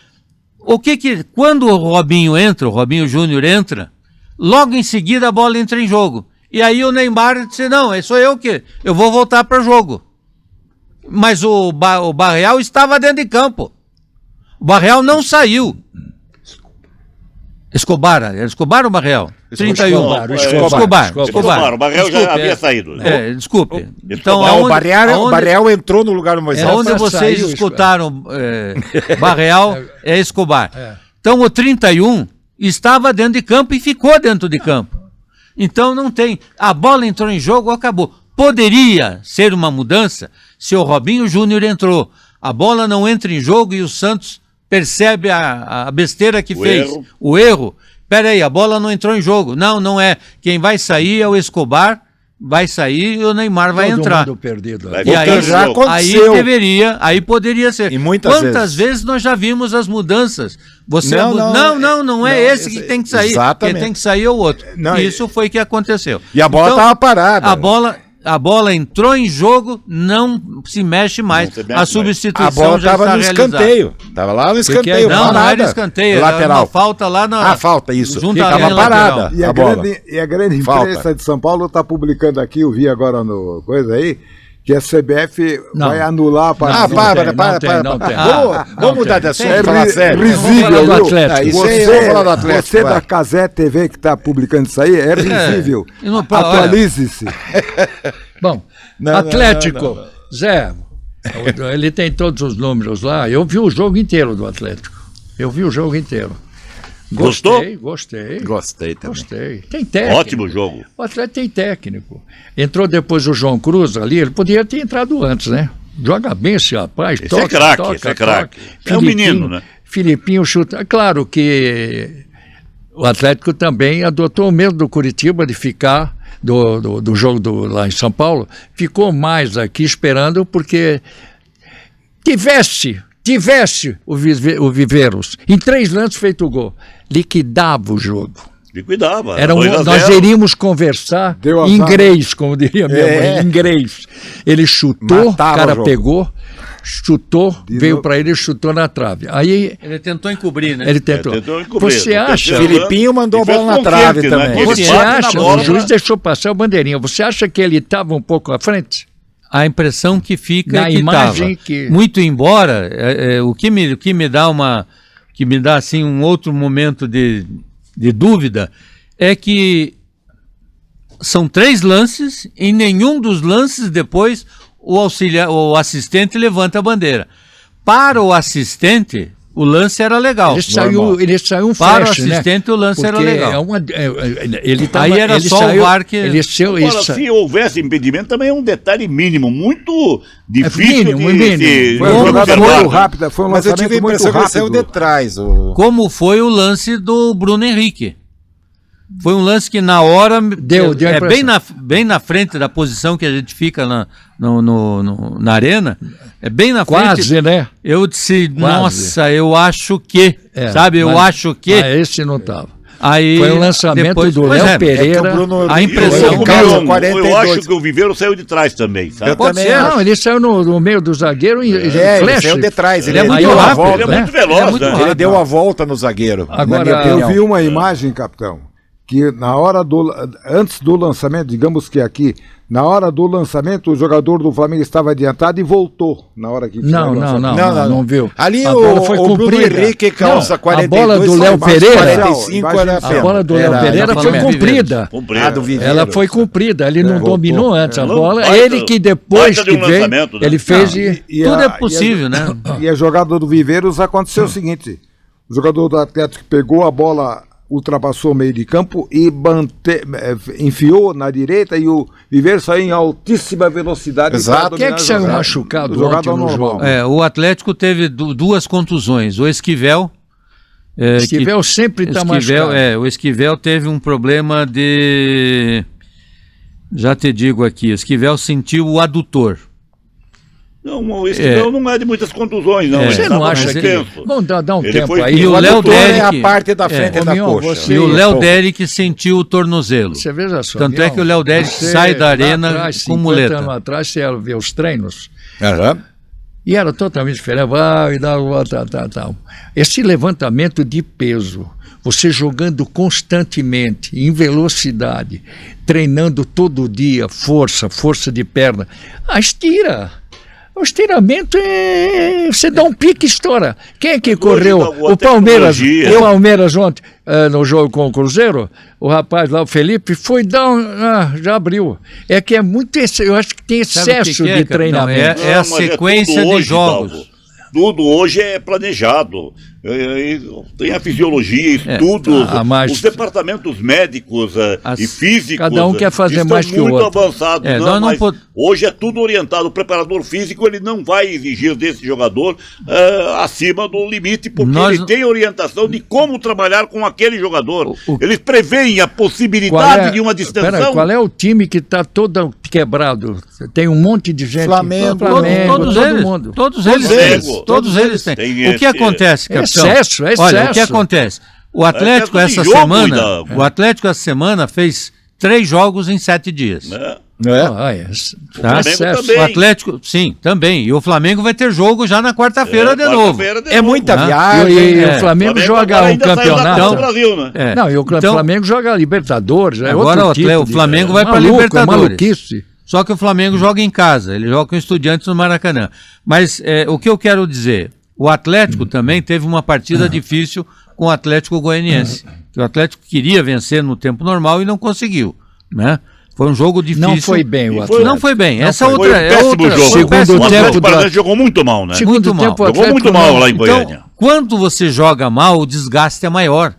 Quando o Robinho Júnior entra, logo em seguida a bola entra em jogo. E aí o Neymar disse, não, sou eu que eu vou voltar para o jogo. Mas o Barreal estava dentro de campo. O Barreal não saiu. Escobar ou Barreal? 31. Escobar. O Barreal já havia saído. Né? Desculpe. Então, o Barreal entrou no lugar do Moisés. Onde vocês escutaram Barreal é Escobar. Então o 31 estava dentro de campo e ficou dentro de campo. Então não tem. A bola entrou em jogo, acabou. Poderia ser uma mudança se o Robinho Júnior entrou. A bola não entra em jogo e o Santos percebe a besteira que fez. O erro. Peraí, a bola não entrou em jogo. Não é. Quem vai sair é o Escobar, vai sair e o Neymar vai entrar. Todo mundo perdido. E aí já aconteceu. Aí poderia ser. E muitas Quantas vezes nós já vimos as mudanças? Não é esse que tem que sair. Exatamente. Quem tem que sair é o outro. Isso foi o que aconteceu. E a bola estava parada. A bola entrou em jogo, não se mexe mais. A substituição a bola já está no escanteio. Estava lá no escanteio. Não era escanteio. Lateral. Falta lá na. Falta, isso. Estava parada. E a grande imprensa de São Paulo está publicando aqui, eu vi agora no coisa aí, que a CBF vai anular a partida. Vamos mudar de assunto, falar sério. Risível, do Atlético. Você da Casé TV que está publicando isso aí, é risível. Atualize-se. Bom, Atlético, Zé, ele tem todos os números lá. Eu vi o jogo inteiro do Atlético. Gostei também. Tem técnico. Ótimo jogo. O Atlético tem técnico. Entrou depois o João Cruz ali, ele poderia ter entrado antes, né? Joga bem esse rapaz, esse é craque. É um menino, né? Filipinho chuta. Claro que o Atlético também adotou o mesmo do Curitiba de ficar do jogo lá em São Paulo, ficou mais aqui esperando porque tivesse o Viveiros, em 3 lances feito o gol, liquidava o jogo. Liquidava. Nós iríamos conversar em inglês, como diria minha mãe, em inglês. Ele chutou, o cara pegou, chutou, veio para ele e chutou na trave. Aí ele tentou encobrir, né? Ele tentou. Você acha? Filipinho mandou a bola na trave também. Você acha? O juiz deixou passar o bandeirinha. Você acha que ele estava um pouco à frente? A impressão que fica na é que imagem estava. Muito embora, o que me dá assim um outro momento de dúvida é que são 3 lances, em nenhum dos lances depois o assistente levanta a bandeira. Para o assistente, o lance era legal. Ele saiu um para flash, o assistente, né? o lance era Porque legal. Aí era só o VAR que... Agora, se houvesse impedimento, também é um detalhe mínimo, muito difícil mínimo. Foi uma jogada muito rápida, foi um Mas eu tive a lançamento muito impressão que ele saiu de rápido. trás. Como foi o lance do Bruno Henrique. Foi um lance que na hora Deu bem na frente da posição que a gente fica na arena, é bem na frente. Quase, né? Eu disse, nossa, eu acho que, sabe, eu acho que. Esse não estava. Aí, foi um lançamento do Léo Pereira. A impressão eu acho que o Viveiro saiu de trás também, sabe? Pode ser. Não, ele saiu no meio do zagueiro e ele saiu de trás. Ele é muito rápido. Ele é muito veloz, né? Ele deu a volta no zagueiro. Agora, eu vi uma imagem, capitão, que antes do lançamento, digamos que aqui, na hora do lançamento, o jogador do Flamengo estava adiantado e voltou na hora que não viu. Ali a bola foi o Bruno cumprida. Henrique calça 42. A bola do Léo Pereira, 45 era a bola do Léo Pereira foi cumprida. Ela foi cumprida, ele não dominou antes a bola. Ele que depois que veio, ele fez tudo é possível, né? E a jogada do Viveiros aconteceu o seguinte: o jogador do Atlético pegou a bola, ultrapassou o meio de campo e enfiou na direita e o Viveiro saiu em altíssima velocidade. Exato. Quem é que saiu machucado ontem no jogo? O Atlético teve duas contusões. O Esquivel... Esquivel sempre está machucado. O Esquivel teve um problema de... Já te digo aqui, o Esquivel sentiu o adutor. Não, esse não é de muitas contusões, não. Você não acha que... Vamos dar um tempo aí. E o Léo Deric... é a parte da frente da coxa. E o Léo Deric sentiu o tornozelo. Você veja só. Tanto é que o Léo Deric sai da arena com muleta. Anos atrás, você ia ver os treinos. Uhum. E era totalmente diferente. Esse levantamento de peso, você jogando constantemente, em treinando todo dia, força de perna, estira. O estiramento você dá um pique e estoura. Quem é que correu? O Palmeiras ontem, no jogo com o Cruzeiro, o rapaz lá, o Felipe, foi dar já abriu. É que é muito, eu acho que tem excesso de treinamento. É a sequência de jogos. Tudo hoje é planejado. Tem a fisiologia, estudos, os departamentos médicos e físicos. Cada um quer fazer mais que o outro. Muito avançados. Hoje é tudo orientado. O preparador físico ele não vai exigir desse jogador acima do limite, porque ele tem orientação de como trabalhar com aquele jogador. Eles preveem a possibilidade de uma distensão. Qual é o time que está todo quebrado? Tem um monte de gente. Flamengo, todos eles têm. O que acontece, capitão? Excesso. Olha, o que acontece? O Atlético essa semana fez 3 jogos em 7 dias. O Atlético, sim, também. E o Flamengo vai ter jogo já na quarta-feira de novo. É muita viagem. E o Flamengo joga um campeonato. Brasil, né? Não, e o Flamengo joga Libertadores. Agora o Flamengo vai para Libertadores. Maluquice. Só que o Flamengo joga em casa, ele joga com Estudiantes no Maracanã. Mas o que eu quero dizer, o Atlético também teve uma partida difícil com o Atlético Goianiense. O Atlético queria vencer no tempo normal e não conseguiu, né? Foi um jogo difícil. Não foi bem o Atlético. Não foi bem. Foi um péssimo jogo. Segundo tempo jogou muito mal, né? Segundo tempo, jogou muito mal lá em Goiânia. Então, quando você joga mal, o desgaste é maior.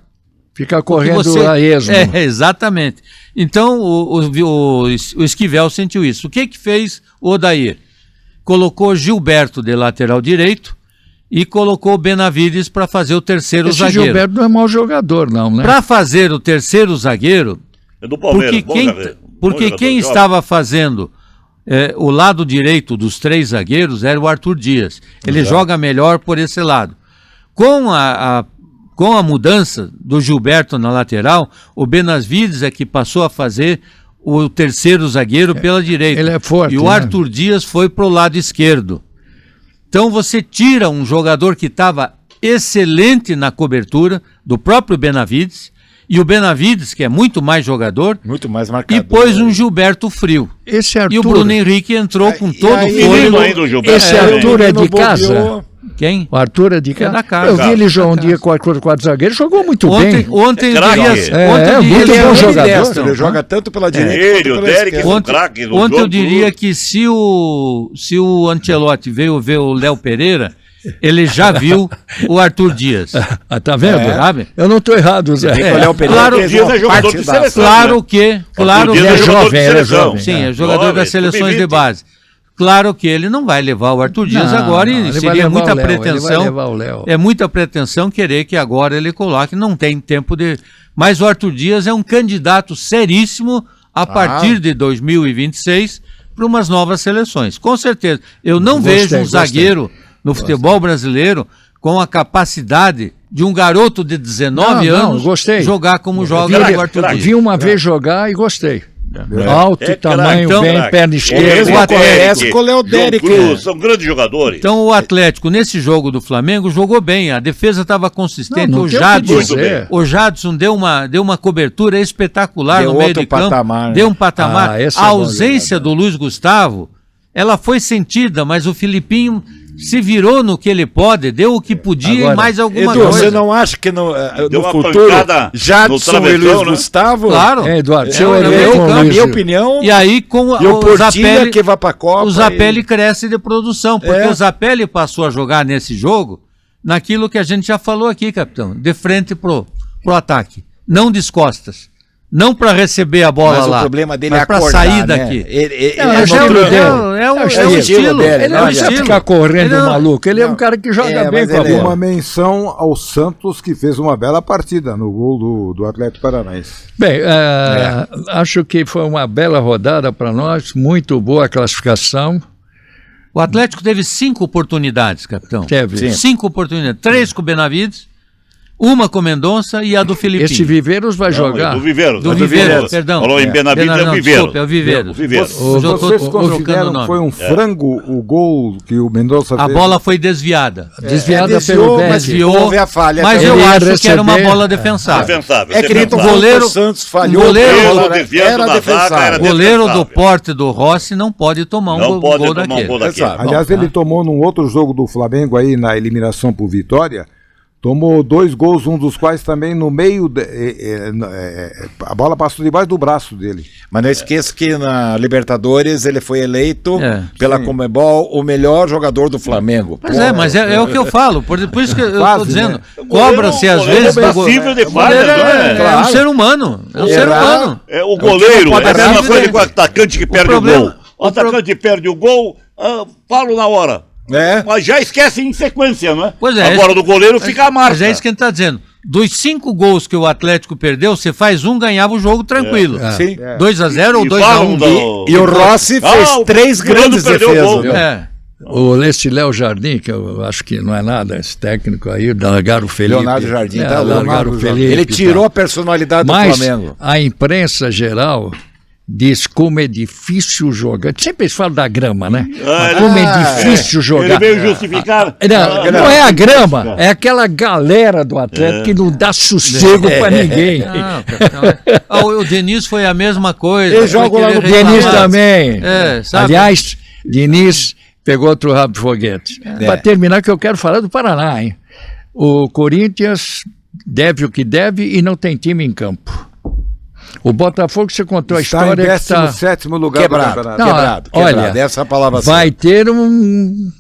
Fica correndo a esmo. Exatamente. Então, o Esquivel sentiu isso. O que fez o Odair? Colocou Gilberto de lateral direito e colocou o Benavides para fazer o terceiro zagueiro. Gilberto não é mau jogador, não, né? Para fazer o terceiro zagueiro, é do Palmeiras, porque quem estava fazendo o lado direito dos 3 zagueiros era o Arthur Dias. Ele joga melhor por esse lado. Com a mudança do Gilberto na lateral, o Benavides é que passou a fazer o terceiro zagueiro pela direita. Ele é forte. E o Arthur Dias foi para o lado esquerdo. Então você tira um jogador que estava excelente na cobertura, do próprio Benavides, e o Benavides, que é muito mais jogador, muito mais marcador, e pôs um Gilberto frio. Esse e o Bruno Henrique entrou com todo o fôlego. Esse Arthur é de casa? Quem? O Arthur é de casa? É da casa. Eu vi ele jogar um dia com quatro zagueiros, jogou muito bem. Ontem muito bom jogador. Ele joga tanto pela direita quanto pela esquerda. Ontem eu diria que se o Ancelotti veio ver o Léo Pereira, ele já viu o Arthur Dias. Tá vendo? Sabe? Eu não estou errado, Zé. Claro, Arthur Dias é jogador de seleção. claro que Dias é jogador de ele é seleção. jovem. sim, é jogador das seleções de base. Claro que ele não vai levar o Arthur Dias agora e seria muita pretensão. É muita pretensão querer que agora ele coloque, não tem tempo de. Mas o Arthur Dias é um candidato seríssimo a partir de 2026 para umas novas seleções. Com certeza. Eu não vejo um zagueiro no futebol brasileiro com a capacidade de um garoto de 19 anos jogar como joga o Arthur Dias. Vi uma vez jogar e gostei. Alto, tamanho, então, bem, perna esquerda. O Atlético, o Léo Derek. São grandes jogadores. Então o Atlético, nesse jogo do Flamengo, jogou bem. A defesa estava consistente. O Jadson deu uma cobertura espetacular no meio de campo. Deu um patamar. A ausência do Luiz Gustavo, ela foi sentida, mas o Filipinho se virou no que ele pode, deu o que podia e mais alguma coisa. Você não acha que no futuro Jadson e Luiz Gustavo? Claro. Eduardo, minha opinião. E aí com o Zapelli que vai para a Copa. O Zapelli cresce de produção, porque o Zapelli passou a jogar nesse jogo naquilo que a gente já falou aqui, capitão, de frente pro ataque, não de costas. Não para receber a bola lá, o problema dele mas é para sair daqui. É o estilo. Ele não precisa ficar correndo maluco. Ele é um cara que joga bem com a bola. Uma menção ao Santos, que fez uma bela partida no gol do Atlético Paranaense. Bem, acho que foi uma bela rodada para nós, muito boa a classificação. O Atlético teve 5 oportunidades, capitão. Teve. 5 oportunidades. 3 com o Benavides, uma com o Mendonça e a do Filipinho. Esse Viveiros vai jogar. Do Viveiros. Perdão. Falou em Benavides, é o Viveiros. Desculpa, é o Viveiros. Vocês consideram que foi um frango o gol que o Mendonça fez? A bola foi desviada. Desviada pelo desviou, a falha. Mas eu acho que era uma bola defensável. Defensável. É que nem o goleiro, Santos falhou. Era defensável. O goleiro do porte do Rossi não pode tomar um gol daquele. Aliás, ele tomou num outro jogo do Flamengo aí na eliminação por Vitória. Tomou 2 gols, um dos quais também no meio, a bola passou debaixo do braço dele. Mas não esqueça que na Libertadores ele foi eleito pela Conmebol o melhor jogador do Flamengo. Pois mas é o que eu falo, por isso que eu estou dizendo, cobra-se às vezes... É um ser humano, O goleiro é a mesma coisa que o atacante que perde o gol. O atacante perde o gol, falo na hora. Mas já esquece em sequência, não é? Pois é. Agora do goleiro fica a marca. Mas é isso que a gente está dizendo. Dos 5 gols que o Atlético perdeu, você faz um, ganhava o jogo tranquilo. 2-0 ou 2-1. E o Rossi fez 3 grandes defesas. O Léo Jardim, que eu acho que não é nada, esse técnico aí, largaram o Felipe. Leonardo Jardim, largaram o Felipe. Ele tirou a personalidade do Flamengo. A imprensa geral diz como é difícil jogar. Sempre eles falam da grama, né? Mas como é difícil jogar. Ele veio justificar. Não é a grama, é aquela galera do Atlético que não dá sossego pra ninguém. O Diniz foi a mesma coisa. Ele joga lá no Diniz também. Aliás, Diniz pegou outro rabo de foguete. Para terminar, que eu quero falar do Paraná, hein? O Corinthians deve o que deve e não tem time em campo. O Botafogo, você contou a história que está... Está em 17º lugar quebrado. Olha, essa palavra vai ter um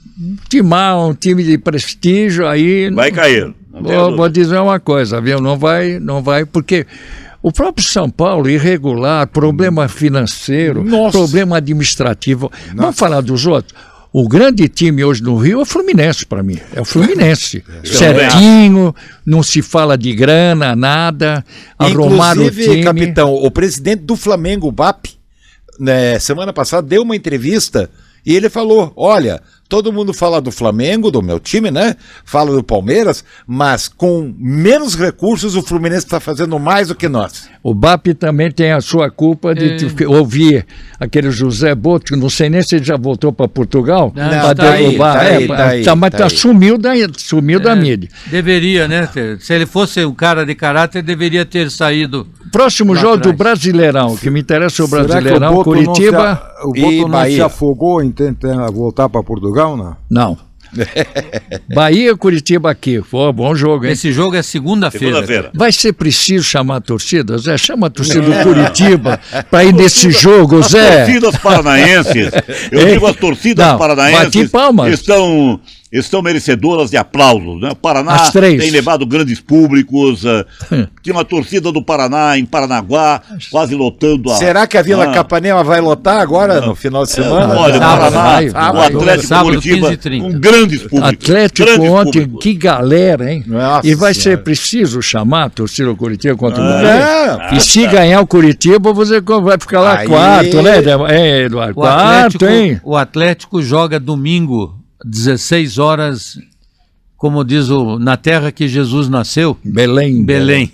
time de prestígio aí... Vai cair. Vou dizer uma coisa, viu? Não vai, porque o próprio São Paulo, irregular, problema financeiro, problema administrativo. Vamos falar dos outros? O grande time hoje no Rio é o Fluminense, para mim. É o Fluminense. Certinho, não se fala de grana, nada. Arrumaram o time. Capitão, o presidente do Flamengo, o BAP, semana passada, deu uma entrevista e ele falou, olha, todo mundo fala do Flamengo, do meu time, né? Fala do Palmeiras, mas com menos recursos o Fluminense está fazendo mais do que nós. O BAP também tem a sua culpa de ouvir aquele José Boto, não sei nem se ele já voltou para Portugal. Não, tá sumiu da mídia. Deveria, né? Se ele fosse um cara de caráter, deveria ter saído. Próximo jogo do Brasileirão, que me interessa o Brasileirão, Curitiba o Boto não se afogou em tentar voltar para Portugal, não? Não. Bahia, Curitiba aqui. Pô, bom jogo, hein? Esse jogo é segunda-feira. Vai ser preciso chamar a torcida, Zé? Chama a torcida do Curitiba para ir nesse jogo, Zé. As torcidas paranaenses, eu digo as torcidas paranaenses bate palmas. estão estão merecedoras de aplausos, né? O Paraná As três. tem levado grandes públicos, tinha uma torcida do Paraná em Paranaguá, quase lotando a... Será que a Vila Capanema vai lotar agora, no final de semana? Olha, o Paraná, o Atlético sábado, Curitiba, 15h30. com grandes públicos. Atlético grandes ontem, públicos. que galera, hein? Nossa E vai Senhora. ser preciso chamar a torcida do Curitiba contra o Bahia. Não. E se ganhar o Curitiba, você vai ficar lá Aí- quarto, né, Eduardo? Quarto, hein? O Atlético joga domingo, 16 horas, como diz na terra que Jesus nasceu, Belém. Belém.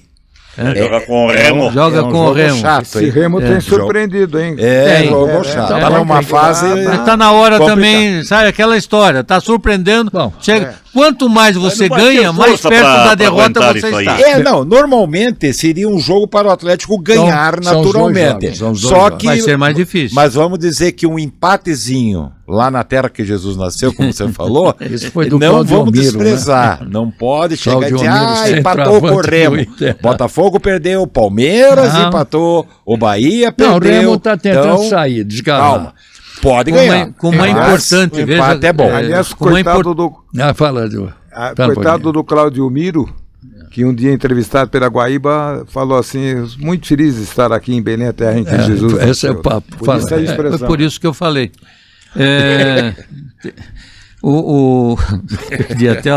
Joga com o Remo. Joga com o jogo Remo. chato, Esse hein? Remo tem surpreendido, hein? Tem. Jogo chato. Tá Tá bom, numa tem que- fase... Mas tá na hora complicado. também, sabe, aquela história, tá surpreendendo. Bom, chega, Quanto mais você não vai ter ganha, mais força perto pra da derrota aguentar você isso aí. está. Não, normalmente seria um jogo para o Atlético ganhar São os dois naturalmente. jogos, são os dois Só jogos. que Vai ser mais difícil. Mas vamos dizer que um empatezinho lá na terra que Jesus nasceu, como você falou, Isso foi do não Claudio vamos Almiro, desprezar. Não pode chegar e Claudio dizer, Almiro, empatou com o centroavante Remo. do Inter. Botafogo perdeu, o Palmeiras Não. empatou, o Bahia Não, perdeu. o Remo está tentando Então, sair, desgarrar. calma. Pode Com uma- ganhar. com uma Mas importante, o empate veja, é bom. Aliás, como é coitado do... Fala, Edu. Tá, coitado do Claudio Miro, que um dia entrevistado pela Guaíba falou assim, muito feliz de estar aqui em Belém, a terra em que Jesus esse é nasceu. o papo. Por isso Fala. a Foi expressão. por isso que eu falei. Perdi até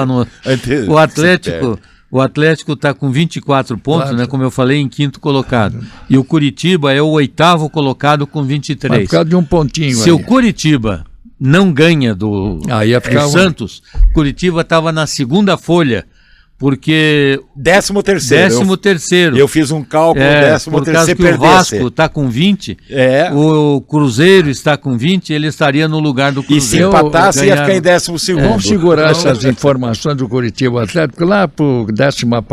o Atlético está com 24 pontos, Claro. né, como eu falei, em quinto colocado. E o Curitiba é o 8º colocado com Mas 23. por causa de um pontinho Se aí. o Curitiba não ganha do Ia ficar do Santos, Curitiba estava na segunda folha, porque 13º. Eu fiz um cálculo, por causa 13º que o perdesse. Vasco está com 20, o Cruzeiro está com 20, ele estaria no lugar do E se Cruzeiro. empatasse, ia Ganhar- ficar em 12º. Vamos segurar essas informações do Curitiba Atlético lá para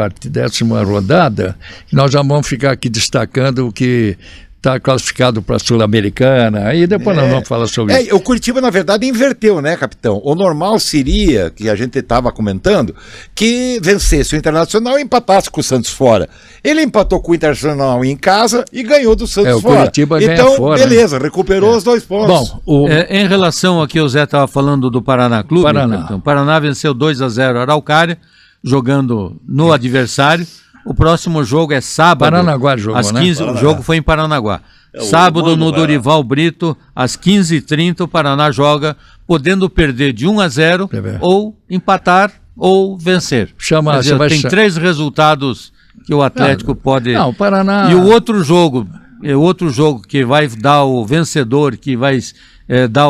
a décima rodada, que nós já vamos ficar aqui destacando o que está classificado para a Sul-Americana, aí depois nós vamos falar sobre isso. O Curitiba, na verdade, inverteu, né, capitão? O normal seria, que a gente estava comentando, que vencesse o Internacional e empatasse com o Santos fora. Ele empatou com o Internacional em casa e ganhou do Santos O fora. Curitiba ganha Então, fora, beleza, recuperou os 2 pontos. Bom, Em relação ao que o Zé estava falando do Paraná Clube, Paraná. Então, o Paraná venceu 2-0 a Araucária, jogando no adversário. O próximo jogo é sábado. Paranaguá jogou, às né? 15, o jogo foi em Paranaguá. Sábado, Mano, no Dorival Brito, às 15h30, o Paraná joga, podendo perder de 1-0, É verdade. ou empatar, ou vencer. Chama- Quer dizer, você vai tem cha- 3 resultados que o Atlético pode... não, o Paraná... E o outro jogo que vai dar o vencedor, que vai dar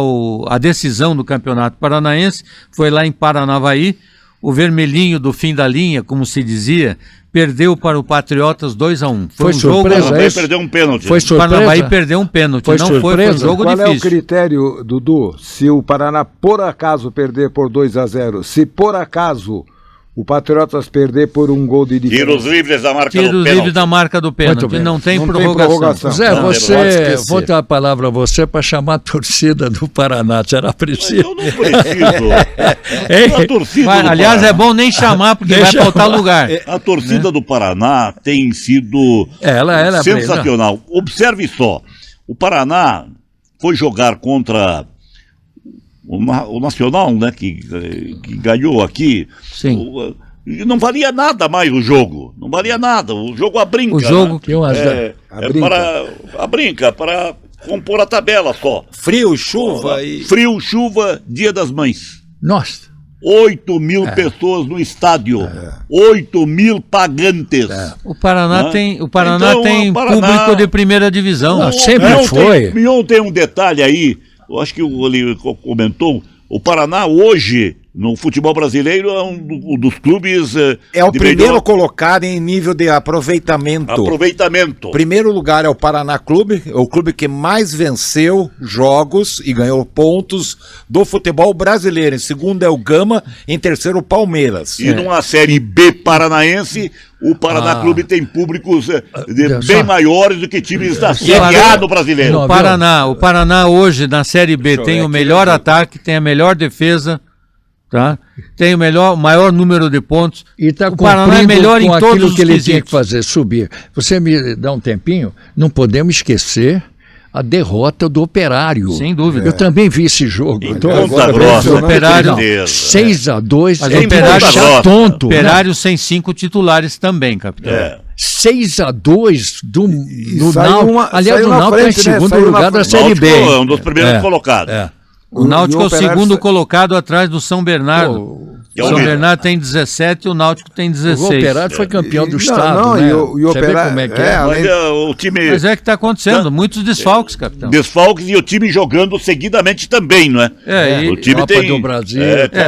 a decisão do Campeonato Paranaense, foi lá em Paranavaí. O vermelhinho do fim da linha, como se dizia, perdeu para o Patriotas 2-1. Foi um jogo... surpresa, Vai isso? perder um pênalti. Foi O Paranavaí surpresa? perdeu um pênalti. Foi Não foi um surpresa? jogo Qual é o difícil. critério, Dudu, se o Paraná por acaso perder por 2-0, se por acaso o Patriotas perder por um gol de diferença? Tiros livres da marca do Tiros pênalti. livres da marca do pênalti. bem. Não tem Não tem prorrogação. prorrogação. Zé, Não, pode você, esquecer. vou dar a palavra a você para chamar a torcida do Paraná, será preciso? Eu não preciso. A torcida do Aliás, Paraná, é bom nem chamar, porque Deixa vai faltar eu- lugar. a torcida do Paraná tem sido Ela é sensacional. Observe só, o Paraná foi jogar contra o Nacional, né, que ganhou aqui. Sim. E não valia nada mais o jogo. Não valia nada. O jogo a brinca. O jogo né? que um a zero. A brinca, para compor a tabela só. Frio, chuva e... Frio, chuva, Dia das Mães. Nossa, 8 mil pessoas no estádio. 8 mil pagantes. O Paraná Né? tem, o Paraná Então, tem o Paraná- público de primeira divisão. Não, sempre foi. Mion tem um detalhe aí, eu acho que ele comentou, o Paraná hoje, no futebol brasileiro, é um dos clubes... É o de primeiro melhor colocado em nível de aproveitamento. aproveitamento. Primeiro lugar é o Paraná Clube, é o clube que mais venceu jogos e ganhou pontos do futebol brasileiro. Em segundo é o Gama, em terceiro o Palmeiras. E numa Série B paranaense, o Paraná Clube tem públicos bem maiores do que times da Série A do brasileiro. Não, O Paraná hoje na Série B eu tem ver o aqui, melhor ataque, tem a melhor defesa, tá? Tem o maior número de pontos. e está O Paraná é melhor em todos os que ele tinha que quesitos. fazer, subir. Você me dá um tempinho, não podemos esquecer a derrota do Operário. Sem dúvida. Eu também vi esse jogo. Em Então, Ponta Grossa, o Operário, 6-2, Mas é o Operário deixar tonto. Operário sem 5 titulares também, capitão. 6-2 do saiu Náutico. Aliás, saiu o na Náutico é em frente, né? segundo Saiu lugar na da frente. Série B. Náutico é um dos primeiros colocados. O Náutico é o Operário segundo colocado atrás do São Bernardo. Que é O o São líder. Bernardo tem 17 e o Náutico tem O 16. Operário foi campeão do Não, estado, não, né? e o Você vê Operário- como é que é, é. além- Mas o time. Mas é que está acontecendo, muitos desfalques, capitão. Desfalques e o time jogando seguidamente também, não é? E O time Copa tem. do Brasil.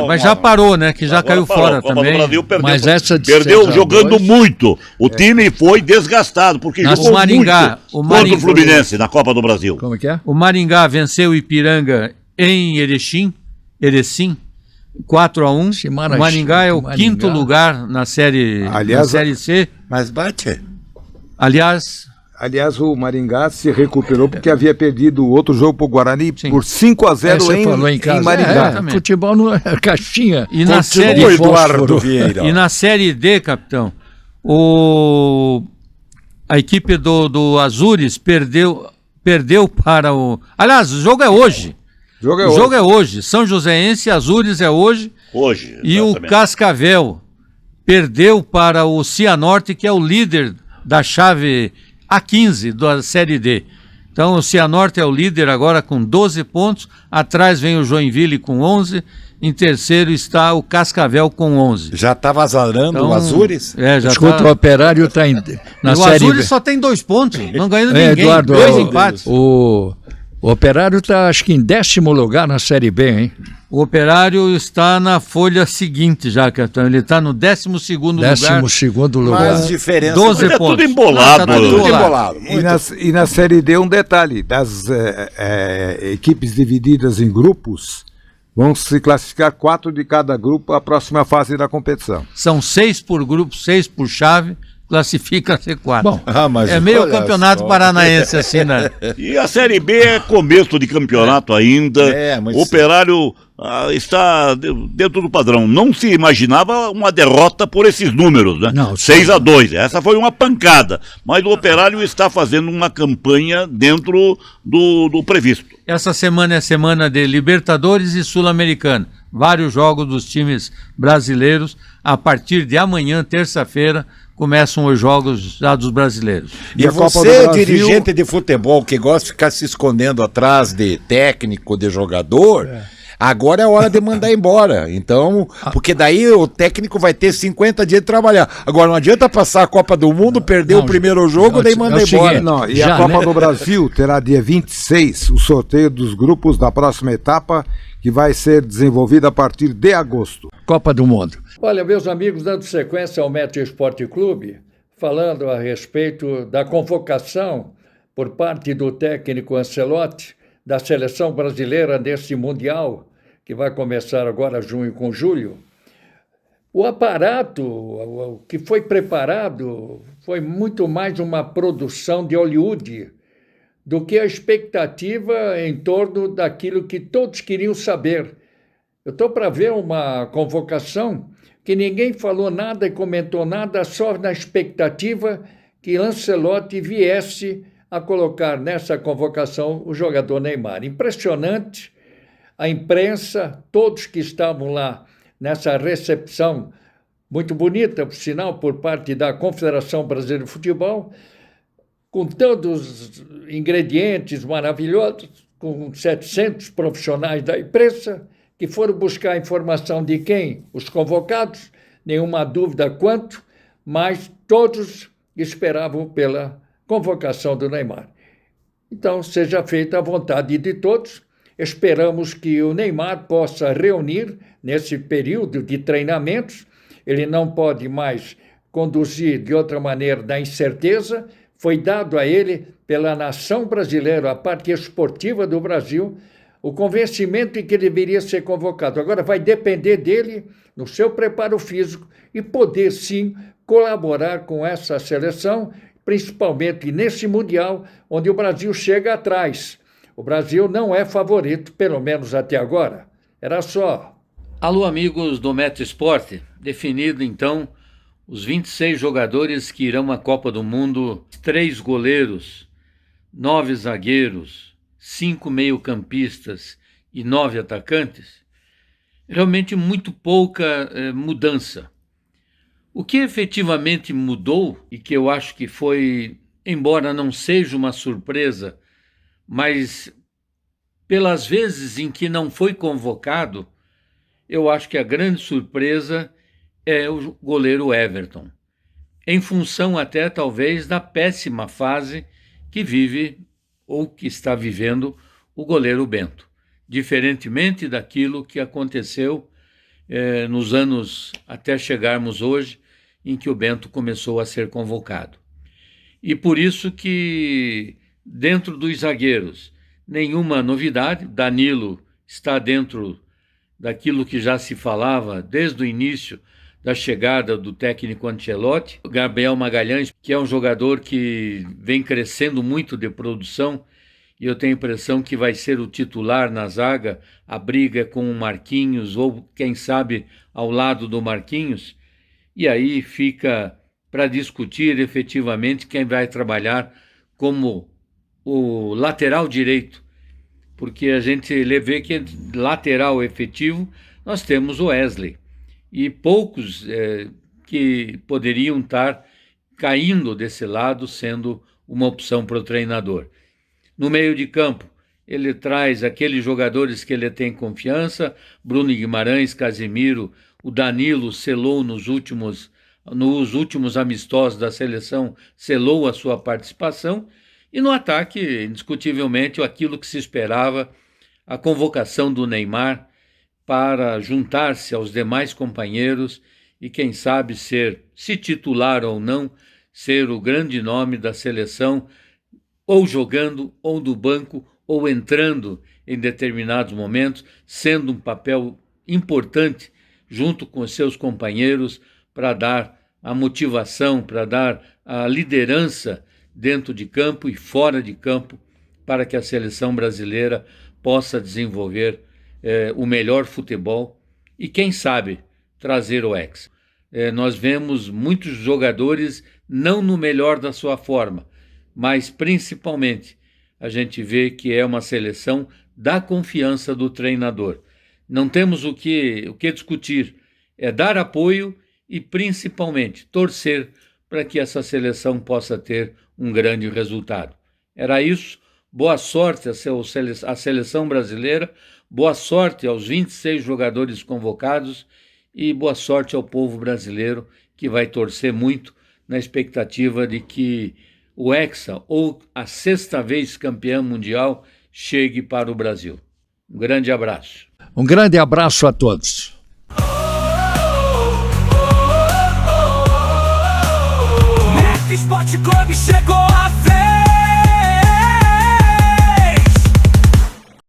mas já parou, né? Que já Agora caiu parou. fora Copa também. do Brasil perdeu, Mas essa de perdeu 6-2, jogando muito. O time foi desgastado, porque Mas jogou o Maringá- muito o contra Maringá- o Fluminense na Copa do Brasil. Como é que é? O Maringá venceu o Ipiranga em Erecim 4-1. Esse O Marachão, Maringá é o Maringá. quinto lugar na série C. Mas bate. Aliás, Aliás, o Maringá se recuperou porque havia perdido outro jogo para o Guarani Sim. por 5-0 Você falou em casa. Maringá. exatamente. Futebol não é caixinha. E na Continua série o de Eduardo fósforo. Vieira. E na Série D, capitão, a equipe do Azures perdeu para o... Aliás, o jogo é hoje. O jogo é hoje. São Joséense e Azures é hoje. Hoje. E o exatamente. Cascavel perdeu para o Cianorte, que é o líder da chave A15 da Série D. Então o Cianorte é o líder agora com 12 pontos. Atrás vem o Joinville com 11. Em terceiro está o Cascavel com 11. Já estava azarando Então, o Azures? Já Escuta, o tá... Operário está na O Série B. Azures só tem 2 pontos. Não ganhou ninguém. Eduardo, 2 empates. o Operário está, acho que em 10º lugar na Série B, hein? O Operário está na folha seguinte já, capitão. Ele está no 12º lugar. 12º lugar. Mas diferença. 12 Mas é pontos. tudo embolado. Tá Tudo embolado. embolado. E na Série D, um detalhe: das equipes divididas em grupos, vão se classificar 4 de cada grupo à próxima fase da competição. São 6 por grupo, 6 por chave, classifica a C4. Bom, Mas É meio olha campeonato só. paranaense, assim, né? E a Série B é começo de campeonato ainda. Mas O Operário está dentro do padrão. Não se imaginava uma derrota por esses números, né? Não, 6-2. Essa foi uma pancada. Mas o Operário está fazendo uma campanha dentro do previsto. Essa semana é semana de Libertadores e Sul-Americana. Vários jogos dos times brasileiros. A partir de amanhã, terça-feira, começam os jogos já dos brasileiros. E a Copa você, do Brasil- dirigente de futebol, que gosta de ficar se escondendo atrás de técnico, de jogador, agora é hora de mandar embora. Então, porque daí o técnico vai ter 50 dias de trabalhar. Agora, não adianta passar a Copa do Mundo, perder o primeiro jogo, daí manda é o embora. seguinte, Não, e Já, a Copa né? do Brasil terá dia 26 o sorteio dos grupos da próxima etapa, que vai ser desenvolvida a partir de agosto. Copa do Mundo. Olha, meus amigos, dando sequência ao Metro Esporte Clube, falando a respeito da convocação por parte do técnico Ancelotti da seleção brasileira neste Mundial, que vai começar agora junho com julho. O aparato, o que foi preparado, foi muito mais uma produção de Hollywood do que a expectativa em torno daquilo que todos queriam saber. Eu estou para ver uma convocação que ninguém falou nada e comentou nada, só na expectativa que Ancelotti viesse a colocar nessa convocação o jogador Neymar. Impressionante, a imprensa, todos que estavam lá nessa recepção, muito bonita, por sinal, por parte da Confederação Brasileira de Futebol, com todos os ingredientes maravilhosos, com 700 profissionais da imprensa, que foram buscar informação de quem? Os convocados, nenhuma dúvida quanto, mas todos esperavam pela convocação do Neymar. Então, seja feita a vontade de todos. Esperamos que o Neymar possa reunir, nesse período de treinamentos, ele não pode mais conduzir de outra maneira da incerteza. Foi dado a ele, pela nação brasileira, a parte esportiva do Brasil, o convencimento de que ele deveria ser convocado. Agora vai depender dele, no seu preparo físico, e poder, sim, colaborar com essa seleção, principalmente nesse Mundial, onde o Brasil chega atrás. O Brasil não é favorito, pelo menos até agora. Era só. Alô, amigos do Metro Esporte. Definido, então, os 26 jogadores que irão à Copa do Mundo, 3 goleiros. 9 zagueiros, 5 meio-campistas e 9 atacantes, realmente muito pouca mudança. O que efetivamente mudou, e que eu acho que foi, embora não seja uma surpresa, mas pelas vezes em que não foi convocado, eu acho que a grande surpresa é o goleiro Everton, em função até talvez da péssima fase que vive ou que está vivendo o goleiro Bento, diferentemente daquilo que aconteceu nos anos até chegarmos hoje, em que o Bento começou a ser convocado. E por isso que, dentro dos zagueiros, nenhuma novidade. Danilo está dentro daquilo que já se falava desde o início da chegada do técnico Ancelotti. O Gabriel Magalhães, que é um jogador que vem crescendo muito de produção, e eu tenho a impressão que vai ser o titular na zaga, a briga com o Marquinhos, ou quem sabe ao lado do Marquinhos, e aí fica para discutir efetivamente quem vai trabalhar como o lateral direito, porque a gente vê que lateral efetivo nós temos o Wesley, e poucos que poderiam estar caindo desse lado, sendo uma opção para o treinador. No meio de campo, ele traz aqueles jogadores que ele tem confiança, Bruno Guimarães, Casemiro, o Danilo selou nos últimos amistosos da seleção, selou a sua participação, e no ataque, indiscutivelmente, aquilo que se esperava, a convocação do Neymar para juntar-se aos demais companheiros e, quem sabe, se titular ou não, ser o grande nome da seleção, ou jogando, ou no banco, ou entrando em determinados momentos, sendo um papel importante junto com os seus companheiros para dar a motivação, para dar a liderança dentro de campo e fora de campo, para que a seleção brasileira possa desenvolver o melhor futebol e, quem sabe, trazer o Hexa. Nós vemos muitos jogadores não no melhor da sua forma, mas principalmente a gente vê que é uma seleção da confiança do treinador. Não temos o que discutir, é dar apoio e principalmente torcer para que essa seleção possa ter um grande resultado. Era isso, boa sorte à seleção brasileira, boa sorte aos 26 jogadores convocados e boa sorte ao povo brasileiro, que vai torcer muito na expectativa de que o Hexa, ou a 6ª vez campeão mundial, chegue para o Brasil. Um grande abraço. Um grande abraço a todos. Esporte Clube chegou a